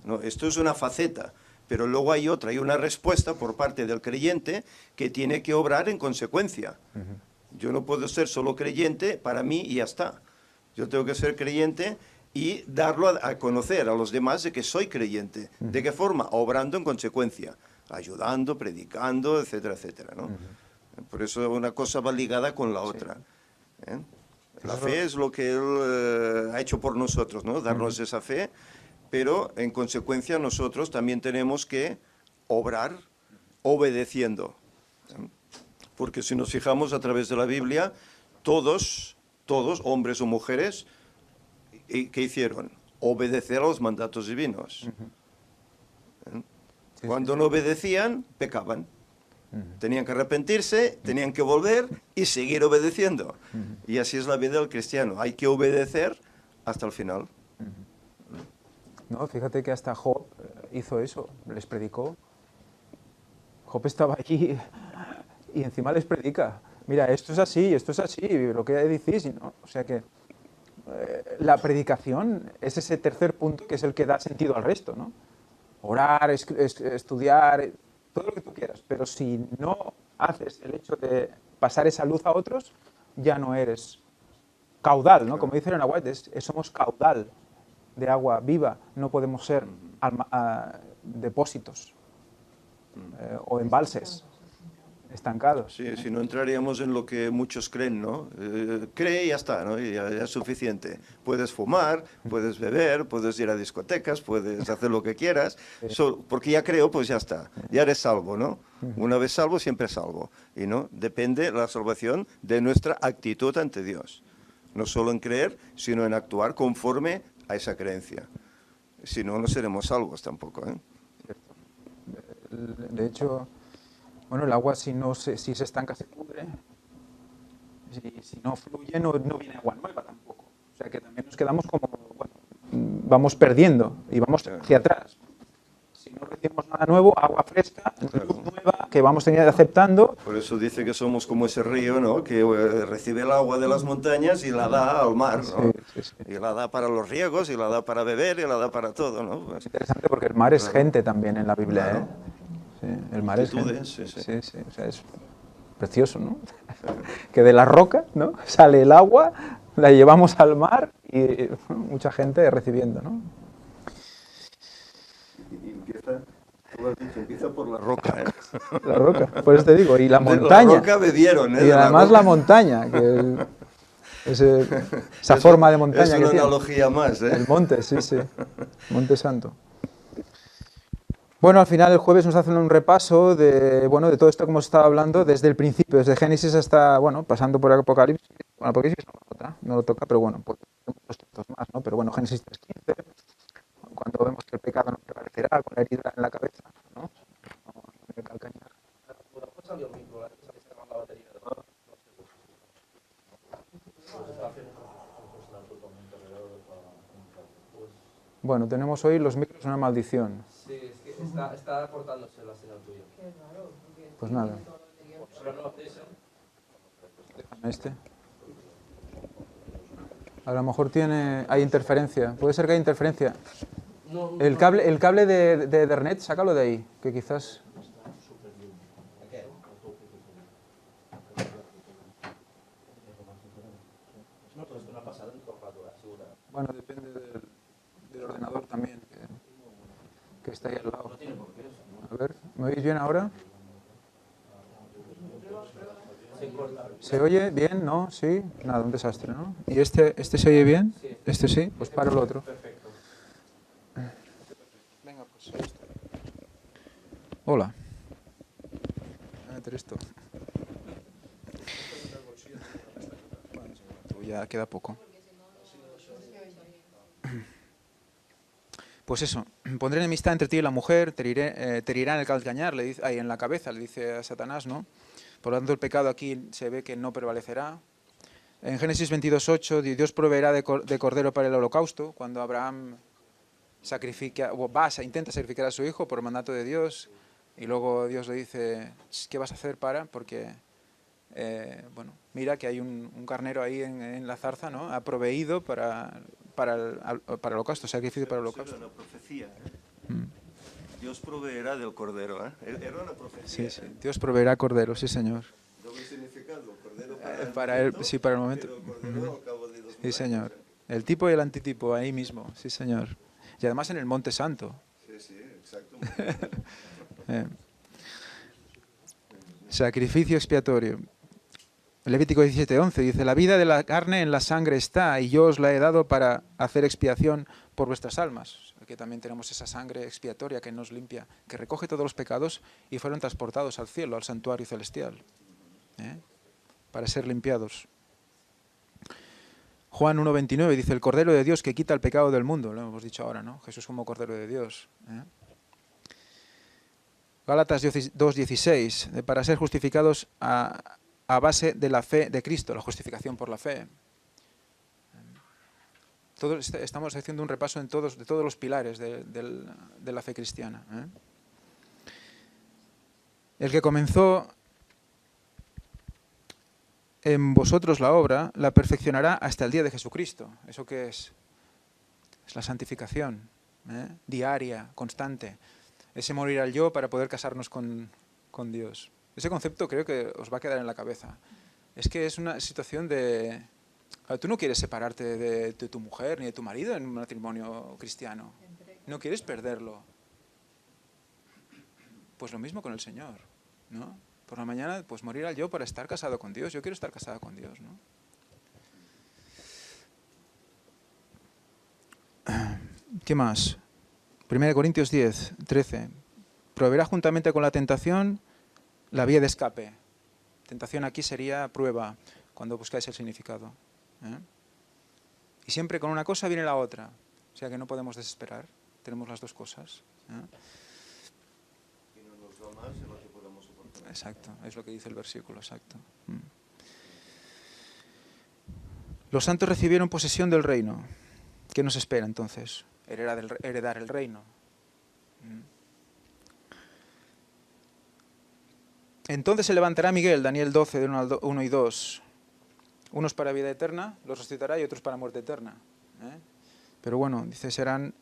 No, esto es una faceta, pero luego hay otra, hay una respuesta por parte del creyente que tiene que obrar en consecuencia. Yo no puedo ser solo creyente para mí y ya está. Yo tengo que ser creyente y darlo a conocer a los demás de que soy creyente. ¿De qué forma? Obrando en consecuencia. ayudando, predicando, etcétera, etcétera, ¿no? Por eso una cosa va ligada con la otra. ¿eh? La fe es lo que Él ha hecho por nosotros, ¿no? Darnos esa fe, pero en consecuencia nosotros también tenemos que obrar obedeciendo. Porque si nos fijamos a través de la Biblia, todos, hombres o mujeres, ¿qué hicieron? Obedecer a los mandatos divinos. Cuando no obedecían, pecaban. Tenían que arrepentirse, tenían que volver y seguir obedeciendo. Y así es la vida del cristiano. Hay que obedecer hasta el final. No, fíjate que hasta Job hizo eso, les predicó. Job estaba allí y encima les predica. Mira, esto es así, lo que decís. ¿No? O sea que la predicación es ese tercer punto que es el que da sentido al resto, ¿no? Orar, estudiar, todo lo que tú quieras, pero si no haces el hecho de pasar esa luz a otros, ya no eres caudal, ¿no? Como dice Elena White, somos caudal de agua viva, no podemos ser depósitos o embalses estancados. Sí, si no entraríamos en lo que muchos creen, ¿no? Cree y ya está, ¿no? Y ya es suficiente. Puedes fumar, puedes beber, puedes ir a discotecas, puedes hacer lo que quieras, porque ya creo, pues ya está, ya eres salvo, ¿no? Una vez salvo, siempre salvo. Y no, depende la salvación de nuestra actitud ante Dios. No solo en creer, sino en actuar conforme a esa creencia. Si no, no seremos salvos tampoco, ¿eh? De hecho, bueno, el agua si se estanca se pudre, si no fluye no viene agua nueva tampoco. O sea que también nos quedamos como, bueno, vamos perdiendo y vamos hacia atrás. Si no recibimos nada nuevo, agua fresca, luz nueva, que vamos aceptando. Por eso dice que somos como ese río, ¿no? Que recibe el agua de las montañas y la da al mar, ¿no? Sí. Y la da para los riegos, y la da para beber, y la da para todo, ¿no? Pues, es interesante porque el mar es gente también en la Biblia, claro. ¿eh? Sí, el mar es gente. Sí. O sea, es precioso, ¿no? Que de la roca, ¿no? Sale el agua, la llevamos al mar y mucha gente recibiendo, ¿no? Y empieza, tú lo has dicho, empieza por la roca, ¿eh? La roca, por eso te digo, y la De montaña. la roca bebieron, ¿eh? Y De además la roca. montaña, que esa forma de montaña es que una tiene. analogía más, ¿eh? El monte, sí. Monte Santo. Bueno, al final el jueves nos hacen un repaso de todo esto como se estaba hablando desde el principio, desde Génesis hasta, pasando por Apocalipsis. Bueno, Apocalipsis no lo toca, pero bueno, pues muchos textos más, ¿no? Pero bueno, Génesis 3:15, cuando vemos que el pecado no prevalecerá con la herida en la cabeza, ¿no? No el calcañar. ¿Puedo salir el micro? Que se acaba la batería. Bueno, tenemos hoy los micros una maldición. Sí, es que está cortándose la señal tuya. Qué raro. Pues nada. Pero no, ese. Este. A lo mejor hay interferencia. Puede ser que haya interferencia. El cable de Ethernet, sácalo de ahí, que quizás... Bueno, depende del ordenador también, que está ahí al lado. A ver, ¿me oís bien ahora? ¿Se oye bien? ¿No? ¿Sí? Nada, un desastre, ¿no? ¿Y este se oye bien? ¿Este sí? Pues paro el otro. Venga, pues ahí está. Hola. Voy a meter esto. Ya queda poco. Pues eso, pondré enemistad entre ti y la mujer, te herirá en el calcañar, le dice, en la cabeza, le dice a Satanás, ¿no? Por lo tanto, el pecado aquí se ve que no prevalecerá. En Génesis 22:8, Dios proveerá de cordero para el holocausto, cuando Abraham intenta sacrificar a su hijo por mandato de Dios, y luego Dios le dice, ¿qué vas a hacer porque mira que hay un carnero ahí en la zarza, ¿no? Ha proveído para el holocausto, sacrificio para el holocausto. Era una profecía, ¿eh? Dios proveerá del cordero, ¿eh? Era una profecía. Sí. Dios proveerá cordero, sí, señor. Doble significado, cordero para el momento. Pero cordero al cabo de 2.000 Sí, señor. El tipo y el antitipo ahí mismo, sí, señor. Y además en el Monte Santo. Sí, exacto. Sacrificio expiatorio. Levítico 17:11 dice, la vida de la carne en la sangre está y yo os la he dado para hacer expiación por vuestras almas. Aquí también tenemos esa sangre expiatoria que nos limpia, que recoge todos los pecados y fueron transportados al cielo, al santuario celestial, para ser limpiados. Juan 1:29 dice, el Cordero de Dios que quita el pecado del mundo. Lo hemos dicho ahora, ¿no? Jesús como Cordero de Dios. Gálatas 2:16, para ser justificados a base de la fe de Cristo, la justificación por la fe. Estamos haciendo un repaso de todos los pilares de la fe cristiana. El que comenzó en vosotros la obra, la perfeccionará hasta el día de Jesucristo. ¿Eso qué es? Es la santificación, diaria, constante. Ese morir al yo para poder casarnos con Dios. Ese concepto creo que os va a quedar en la cabeza. Es que es una situación de... Tú no quieres separarte de tu mujer ni de tu marido en un matrimonio cristiano. No quieres perderlo. Pues lo mismo con el Señor, ¿no? Por la mañana, pues morir al yo para estar casado con Dios. Yo quiero estar casada con Dios, ¿no? ¿Qué más? 1 Corintios 10:13. Proveerá juntamente con la tentación la vía de escape. Tentación aquí sería prueba, cuando buscáis el significado. Y siempre con una cosa viene la otra. O sea que no podemos desesperar. Tenemos las dos cosas. Y no nos da más de lo que podemos soportar. Exacto, es lo que dice el versículo, exacto. Los santos recibieron posesión del reino. ¿Qué nos espera entonces? Heredar el reino. Entonces se levantará Miguel, Daniel 12, de 1 y 2. Unos para vida eterna, los resucitará, y otros para muerte eterna. Pero bueno, dice, serán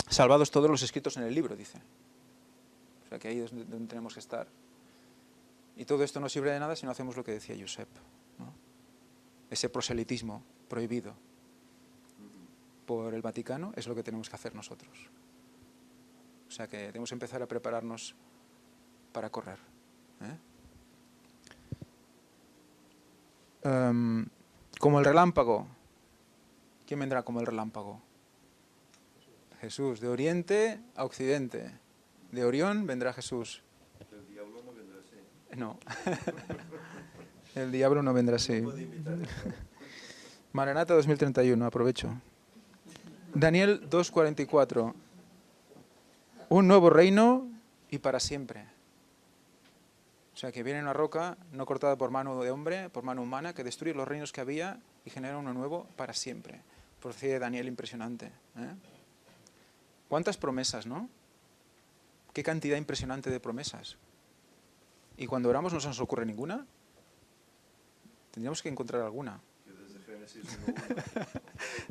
salvados todos los escritos en el libro, dice. O sea que ahí es donde tenemos que estar. Y todo esto no sirve de nada si no hacemos lo que decía Josep, ¿no? Ese proselitismo prohibido por el Vaticano es lo que tenemos que hacer nosotros. O sea que debemos empezar a prepararnos para correr. Como el relámpago. ¿Quién vendrá como el relámpago? Jesús. De oriente a occidente. De Orión vendrá Jesús. El diablo no vendrá así. No. El diablo no vendrá así. Maranata 2031, aprovecho. Daniel 2:44. Un nuevo reino y para siempre. O sea que viene una roca no cortada por mano de hombre, por mano humana, que destruye los reinos que había y genera uno nuevo para siempre. Profecía de Daniel impresionante. ¿Cuántas promesas, no? Qué cantidad impresionante de promesas. Y cuando oramos no se nos ocurre ninguna. Tendríamos que encontrar alguna. Desde Génesis 1:1.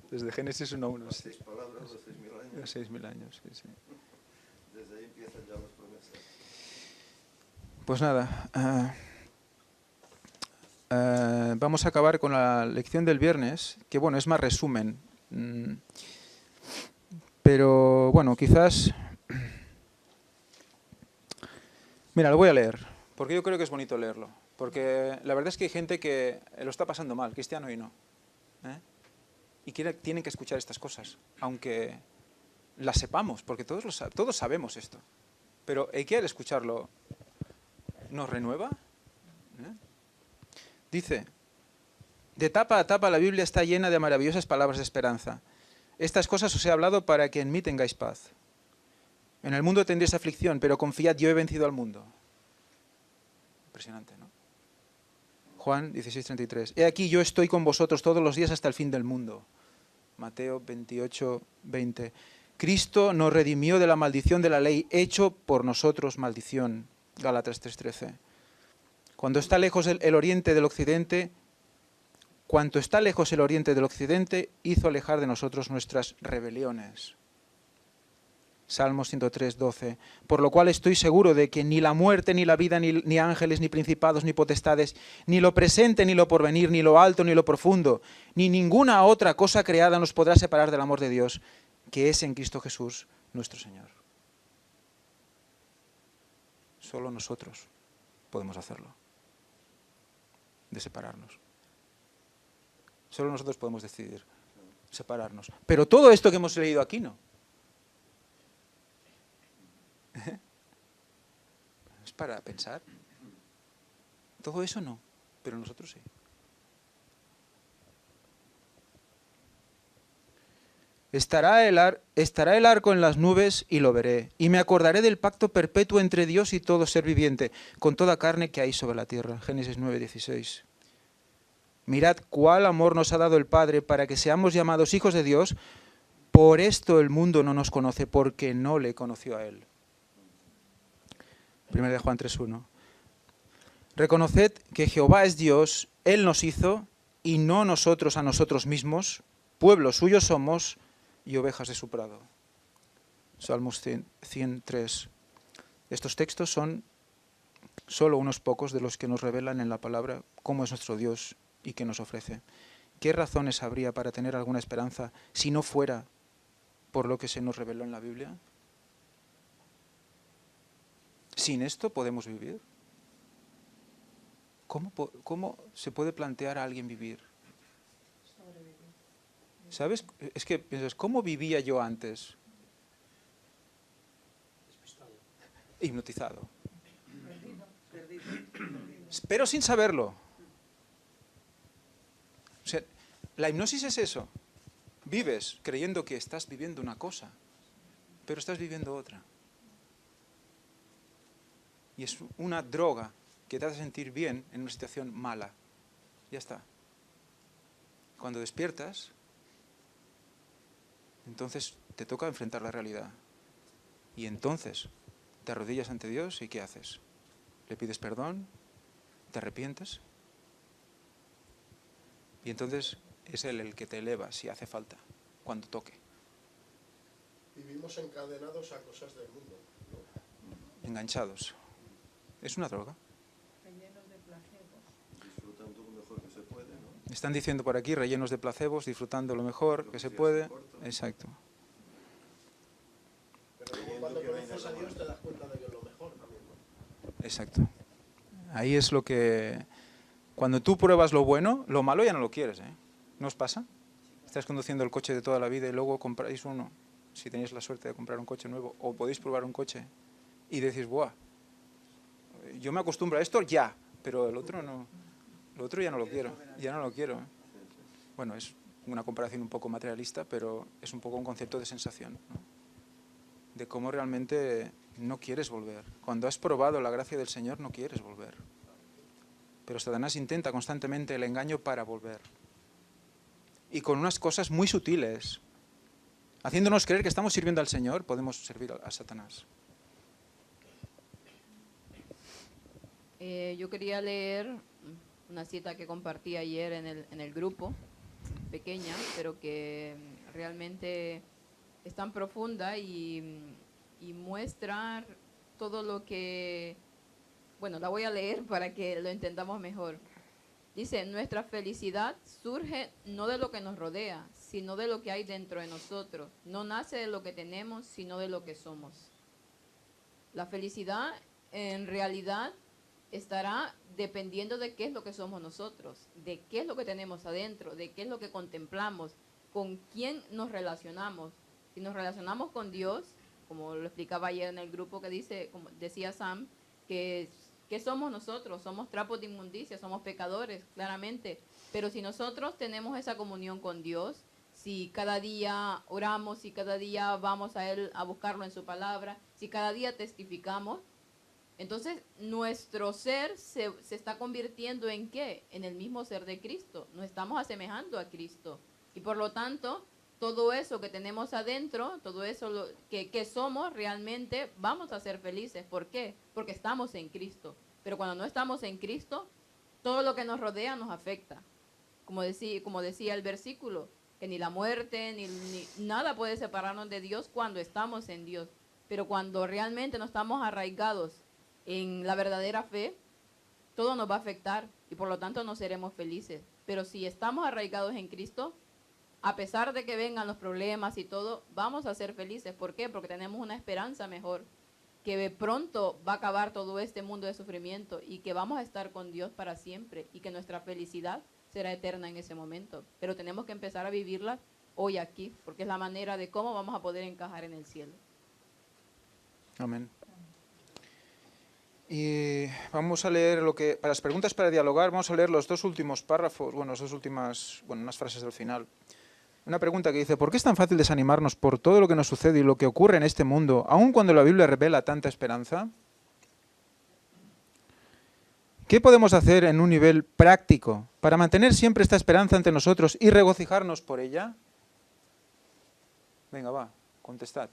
Desde Génesis 1:1. Las 6 palabras, los 6.000 años. Los 6.000 años, sí. Desde ahí empiezan ya las promesas. Pues nada, vamos a acabar con la lección del viernes, que bueno, es más resumen. Pero bueno, quizás... Mira, lo voy a leer, porque yo creo que es bonito leerlo. Porque la verdad es que hay gente que lo está pasando mal, cristiano y no. Y tienen que escuchar estas cosas, aunque las sepamos, porque todos sabemos esto. Pero hay que al escucharlo nos renueva. Dice, de tapa a tapa la Biblia está llena de maravillosas palabras de esperanza. Estas cosas os he hablado para que en mí tengáis paz. En el mundo tendréis aflicción, pero confiad, yo he vencido al mundo. Impresionante, ¿no? Juan 16:33. He aquí, yo estoy con vosotros todos los días hasta el fin del mundo. Mateo 28:20. Cristo nos redimió de la maldición de la ley, hecho por nosotros maldición. Gálatas 3:13. Cuanto está lejos el oriente del occidente, hizo alejar de nosotros nuestras rebeliones. Salmos 103:12. Por lo cual estoy seguro de que ni la muerte, ni la vida, ni ángeles, ni principados, ni potestades, ni lo presente, ni lo porvenir, ni lo alto, ni lo profundo, ni ninguna otra cosa creada nos podrá separar del amor de Dios, que es en Cristo Jesús, nuestro Señor. Solo nosotros podemos hacerlo, de separarnos. Solo nosotros podemos decidir separarnos. Pero todo esto que hemos leído aquí no. Es para pensar. Todo eso no, pero nosotros sí. Estará el arco en las nubes y lo veré, y me acordaré del pacto perpetuo entre Dios y todo ser viviente, con toda carne que hay sobre la tierra. Génesis 9:16. Mirad cuál amor nos ha dado el Padre para que seamos llamados hijos de Dios. Por esto el mundo no nos conoce, porque no le conoció a Él. 1 de Juan 3:1. Reconoced que Jehová es Dios, Él nos hizo, y no nosotros a nosotros mismos, pueblo suyo somos y ovejas de su prado. Salmos 103. Estos textos son solo unos pocos de los que nos revelan en la palabra cómo es nuestro Dios y qué nos ofrece. ¿Qué razones habría para tener alguna esperanza si no fuera por lo que se nos reveló en la Biblia? ¿Sin esto podemos vivir? ¿Cómo se puede plantear a alguien vivir? ¿Sabes? Es que piensas, ¿cómo vivía yo antes? Hipnotizado. Pero sin saberlo. O sea, la hipnosis es eso. Vives creyendo que estás viviendo una cosa, pero estás viviendo otra. Y es una droga que te hace sentir bien en una situación mala. Ya está. Cuando despiertas, entonces te toca enfrentar la realidad. Y entonces te arrodillas ante Dios y ¿qué haces? ¿Le pides perdón? ¿Te arrepientes? Y entonces es Él el que te eleva si hace falta, cuando toque. Vivimos encadenados a cosas del mundo, ¿no? Enganchados. Es una droga. Rellenos de placebos. Disfrutando lo mejor que se puede, ¿no? Están diciendo por aquí, rellenos de placebos, disfrutando lo mejor que se puede. Exacto. Pero luego cuando conoces a Dios te das cuenta de que es lo mejor también, ¿no? Exacto. Ahí es lo que... Cuando tú pruebas lo bueno, lo malo ya no lo quieres, ¿eh? ¿No os pasa? Estás conduciendo el coche de toda la vida y luego compráis uno, si tenéis la suerte de comprar un coche nuevo, o podéis probar un coche y decís, ¡buah! Yo me acostumbro a esto ya, pero el otro no. Lo otro ya no lo quiero, ya no lo quiero. Bueno, es una comparación un poco materialista, pero es un poco un concepto de sensación, ¿no? De cómo realmente no quieres volver. Cuando has probado la gracia del Señor, no quieres volver. Pero Satanás intenta constantemente el engaño para volver. Y con unas cosas muy sutiles. Haciéndonos creer que estamos sirviendo al Señor, podemos servir a Satanás. Yo quería leer una cita que compartí ayer en el grupo, pequeña, pero que realmente es tan profunda y muestra todo lo que... Bueno, la voy a leer para que lo entendamos mejor. Dice, nuestra felicidad surge no de lo que nos rodea, sino de lo que hay dentro de nosotros. No nace de lo que tenemos, sino de lo que somos. La felicidad en realidad estará dependiendo de qué es lo que somos nosotros, de qué es lo que tenemos adentro, de qué es lo que contemplamos, con quién nos relacionamos. Si nos relacionamos con Dios, como lo explicaba ayer en el grupo que dice, como decía Sam, que somos nosotros, somos trapos de inmundicia, somos pecadores, claramente. Pero si nosotros tenemos esa comunión con Dios, si cada día oramos, si cada día vamos a Él a buscarlo en su palabra, si cada día testificamos, entonces nuestro ser se está convirtiendo ¿en qué? En el mismo ser de Cristo. Nos estamos asemejando a Cristo. Y por lo tanto, todo eso que tenemos adentro, todo eso que somos realmente, vamos a ser felices. ¿Por qué? Porque estamos en Cristo. Pero cuando no estamos en Cristo, todo lo que nos rodea nos afecta. Como decía el versículo, que ni la muerte, ni nada puede separarnos de Dios cuando estamos en Dios. Pero cuando realmente no estamos arraigados en la verdadera fe, todo nos va a afectar y por lo tanto no seremos felices. Pero si estamos arraigados en Cristo, a pesar de que vengan los problemas y todo, vamos a ser felices. ¿Por qué? Porque tenemos una esperanza mejor. que pronto va a acabar todo este mundo de sufrimiento y que vamos a estar con Dios para siempre y que nuestra felicidad será eterna en ese momento. Pero tenemos que empezar a vivirla hoy aquí, porque es la manera de cómo vamos a poder encajar en el cielo. Amén. Y vamos a leer para las preguntas para dialogar, vamos a leer los dos últimos párrafos, bueno, las dos últimas, unas frases del final. Una pregunta que dice, ¿por qué es tan fácil desanimarnos por todo lo que nos sucede y lo que ocurre en este mundo, aun cuando la Biblia revela tanta esperanza? ¿Qué podemos hacer en un nivel práctico para mantener siempre esta esperanza ante nosotros y regocijarnos por ella? Venga, va, contestad.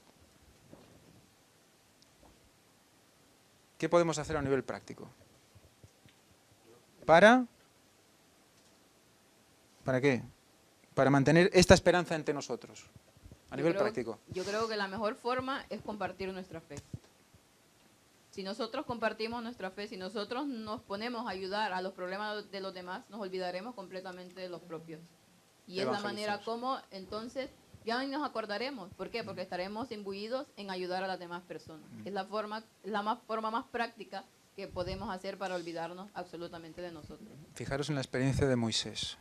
¿Qué podemos hacer a un nivel práctico? ¿Para qué? Para mantener esta esperanza entre nosotros, a nivel práctico. Yo creo que la mejor forma es compartir nuestra fe. Si nosotros compartimos nuestra fe, si nosotros nos ponemos a ayudar a los problemas de los demás, nos olvidaremos completamente de los propios. Y es la manera como entonces ya nos acordaremos. ¿Por qué? Porque estaremos imbuidos en ayudar a las demás personas. Es la forma más práctica que podemos hacer para olvidarnos absolutamente de nosotros. Fijaros en la experiencia de Moisés.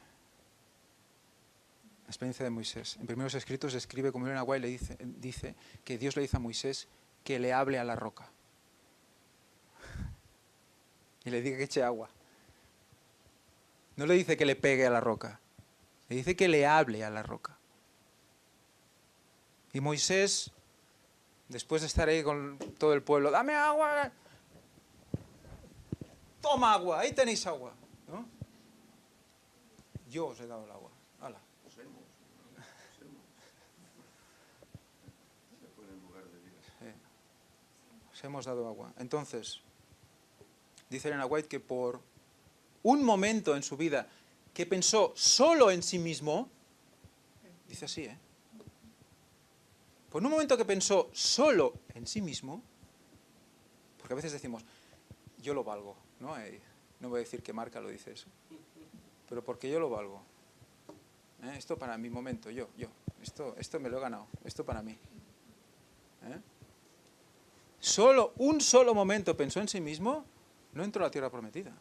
La experiencia de Moisés. En Primeros Escritos escribe como Elena White dice que Dios le dice a Moisés que le hable a la roca. Y le diga que eche agua. No le dice que le pegue a la roca. Le dice que le hable a la roca. Y Moisés, después de estar ahí con todo el pueblo, ¡dame agua! ¡Toma agua! Ahí tenéis agua, ¿no? Yo os he dado el agua. ¡Hala! Os hemos dado agua. Entonces, dice Elena White que por un momento en su vida que pensó solo en sí mismo, dice así, por un momento que pensó solo en sí mismo, porque a veces decimos, yo lo valgo, ¿no? No voy a decir que Marca lo dice eso, pero porque yo lo valgo. Esto para mi momento, yo. Esto me lo he ganado, esto para mí. Solo un solo momento pensó en sí mismo, no entró a la tierra prometida.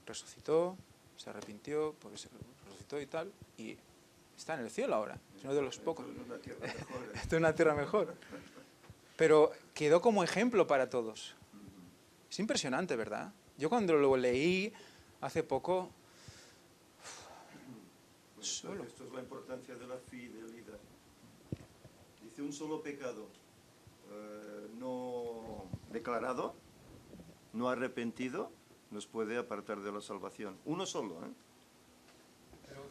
Resucitó, se arrepintió, porque se resucitó y tal, y está en el cielo ahora, es uno de los pocos. Está en una tierra mejor. Pero quedó como ejemplo para todos. Es impresionante, ¿verdad? Yo cuando lo leí hace poco... Solo. Esto es la importancia de la fidelidad. Dice un solo pecado no declarado, no arrepentido, nos puede apartar de la salvación. Uno solo,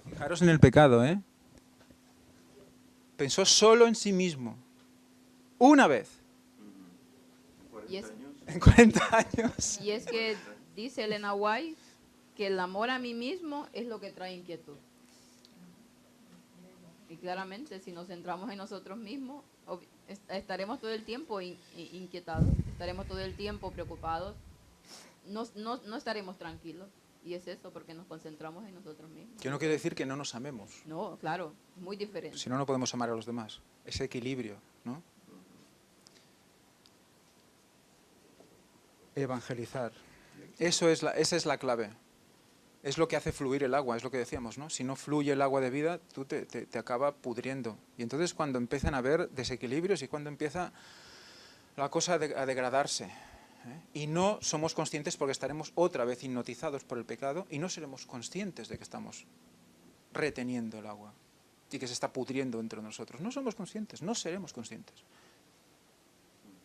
Fijaros en el pecado, Pensó solo en sí mismo. Una vez. En 40 años. Y es que dice Elena White que el amor a mí mismo es lo que trae inquietud. Y claramente, si nos centramos en nosotros mismos, estaremos todo el tiempo inquietados, estaremos todo el tiempo preocupados, no estaremos tranquilos. Y es eso, porque nos concentramos en nosotros mismos. Que no quiere decir que no nos amemos. No, claro, muy diferente. Si no, no podemos amar a los demás. Ese equilibrio, ¿no? Evangelizar. Esa es la clave. Es lo que hace fluir el agua, es lo que decíamos, ¿no? Si no fluye el agua de vida, tú te acaba pudriendo. Y entonces cuando empiezan a haber desequilibrios y cuando empieza la cosa a degradarse, y no somos conscientes porque estaremos otra vez hipnotizados por el pecado y no seremos conscientes de que estamos reteniendo el agua y que se está pudriendo entre nosotros. No somos conscientes, no seremos conscientes.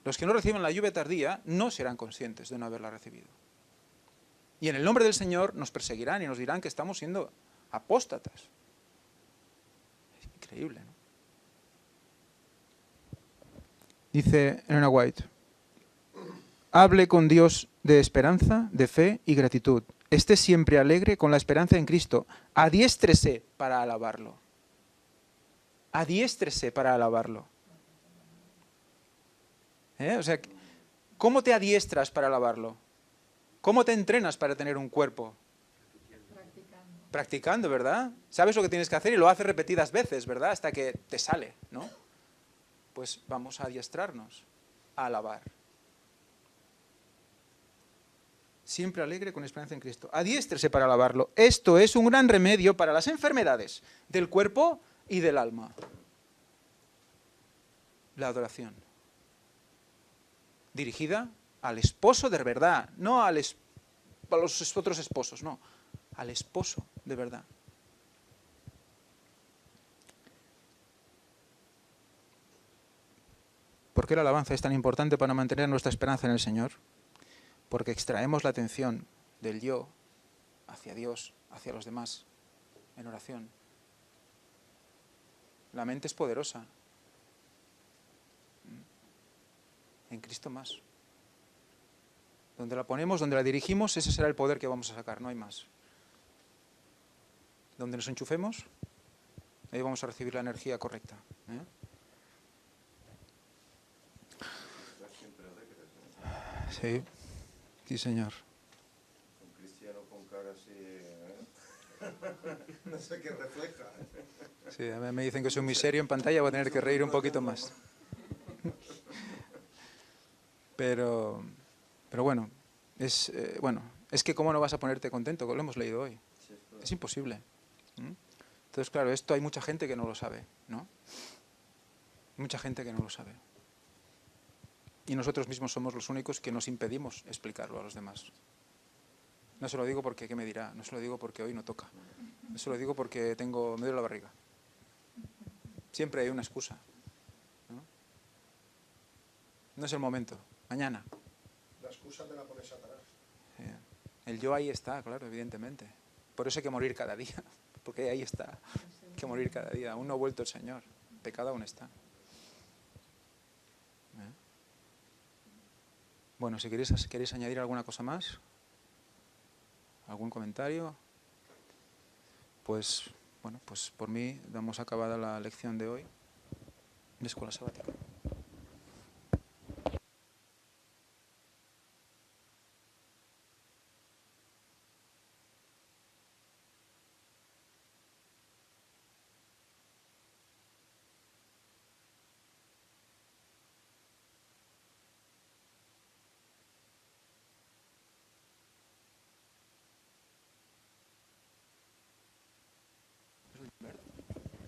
Los que no reciben la lluvia tardía no serán conscientes de no haberla recibido. Y en el nombre del Señor nos perseguirán y nos dirán que estamos siendo apóstatas. Es increíble, ¿no? Dice Elena White, hable con Dios de esperanza, de fe y gratitud. Esté siempre alegre con la esperanza en Cristo. Adiéstrese para alabarlo. Adiéstrese para alabarlo. O sea, ¿cómo te adiestras para alabarlo? ¿Cómo te entrenas para tener un cuerpo? Practicando, ¿verdad? Sabes lo que tienes que hacer y lo haces repetidas veces, ¿verdad? Hasta que te sale, ¿no? pues vamos a adiestrarnos a alabar. Siempre alegre con esperanza en Cristo. Adiéstrese para alabarlo. Esto es un gran remedio para las enfermedades del cuerpo y del alma. La adoración. Dirigida al esposo de verdad, no a los otros esposos, no, al esposo de verdad. ¿Por qué la alabanza es tan importante para mantener nuestra esperanza en el Señor? Porque extraemos la atención del yo hacia Dios, hacia los demás, en oración. La mente es poderosa. En Cristo más. Donde la ponemos, donde la dirigimos, ese será el poder que vamos a sacar, no hay más. Donde nos enchufemos, ahí vamos a recibir la energía correcta. Sí, sí, señor. Un cristiano con cara así, no sé qué refleja. Sí, a mí me dicen que soy muy serio en pantalla, voy a tener que reír un poquito más. Pero bueno, es que cómo no vas a ponerte contento, que lo hemos leído hoy. Es imposible. Entonces, claro, esto hay mucha gente que no lo sabe, ¿no? Mucha gente que no lo sabe. Y nosotros mismos somos los únicos que nos impedimos explicarlo a los demás. No se lo digo porque, ¿qué me dirá? No se lo digo porque hoy no toca. No se lo digo porque me duele la barriga. Siempre hay una excusa, ¿no? No es el momento. Mañana. La excusa me la pone Satanás. El yo ahí está, claro, evidentemente. Por eso hay que morir cada día. Porque ahí está. Hay que morir cada día. Aún no ha vuelto el Señor. El pecado aún está. Bueno, si queréis añadir alguna cosa más, algún comentario, pues bueno, pues por mí damos acabada la lección de hoy de Escuela Sabática.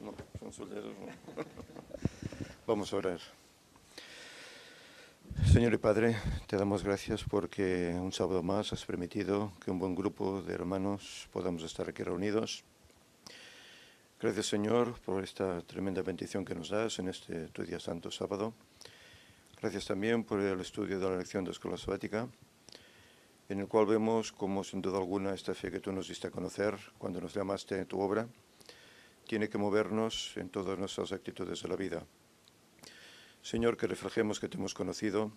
No, son solteros, no. Vamos a orar. Señor y Padre, te damos gracias porque un sábado más has permitido que un buen grupo de hermanos podamos estar aquí reunidos. Gracias, Señor, por esta tremenda bendición que nos das en este tu día santo sábado. Gracias también por el estudio de la lección de Escuela Sabática, en el cual vemos cómo, sin duda alguna, esta fe que tú nos diste a conocer cuando nos llamaste en tu obra, tiene que movernos en todas nuestras actitudes de la vida. Señor, que reflejemos que te hemos conocido,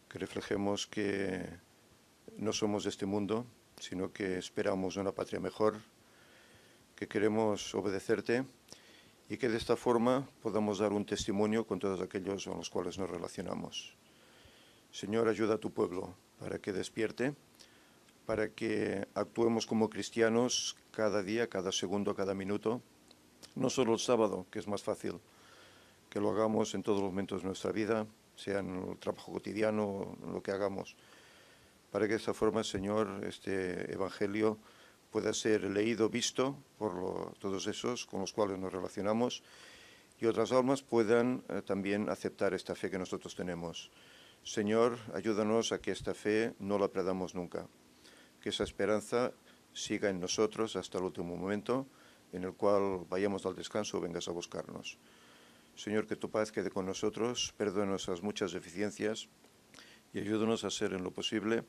que reflejemos que no somos de este mundo, sino que esperamos una patria mejor, que queremos obedecerte y que de esta forma podamos dar un testimonio con todos aquellos con los cuales nos relacionamos. Señor, ayuda a tu pueblo para que despierte, para que actuemos como cristianos cada día, cada segundo, cada minuto, no solo el sábado, que es más fácil, que lo hagamos en todos los momentos de nuestra vida, sea en el trabajo cotidiano, en lo que hagamos, para que de esta forma, Señor, este Evangelio pueda ser leído, visto por todos esos con los cuales nos relacionamos y otras almas puedan también aceptar esta fe que nosotros tenemos. Señor, ayúdanos a que esta fe no la perdamos nunca, que esa esperanza siga en nosotros hasta el último momento en el cual vayamos al descanso o vengas a buscarnos. Señor, que tu paz quede con nosotros, perdona nuestras muchas deficiencias y ayúdanos a ser en lo posible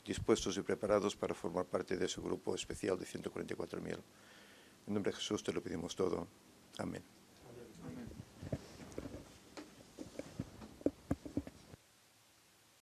dispuestos y preparados para formar parte de ese grupo especial de 144.000. En nombre de Jesús te lo pedimos todo. Amén.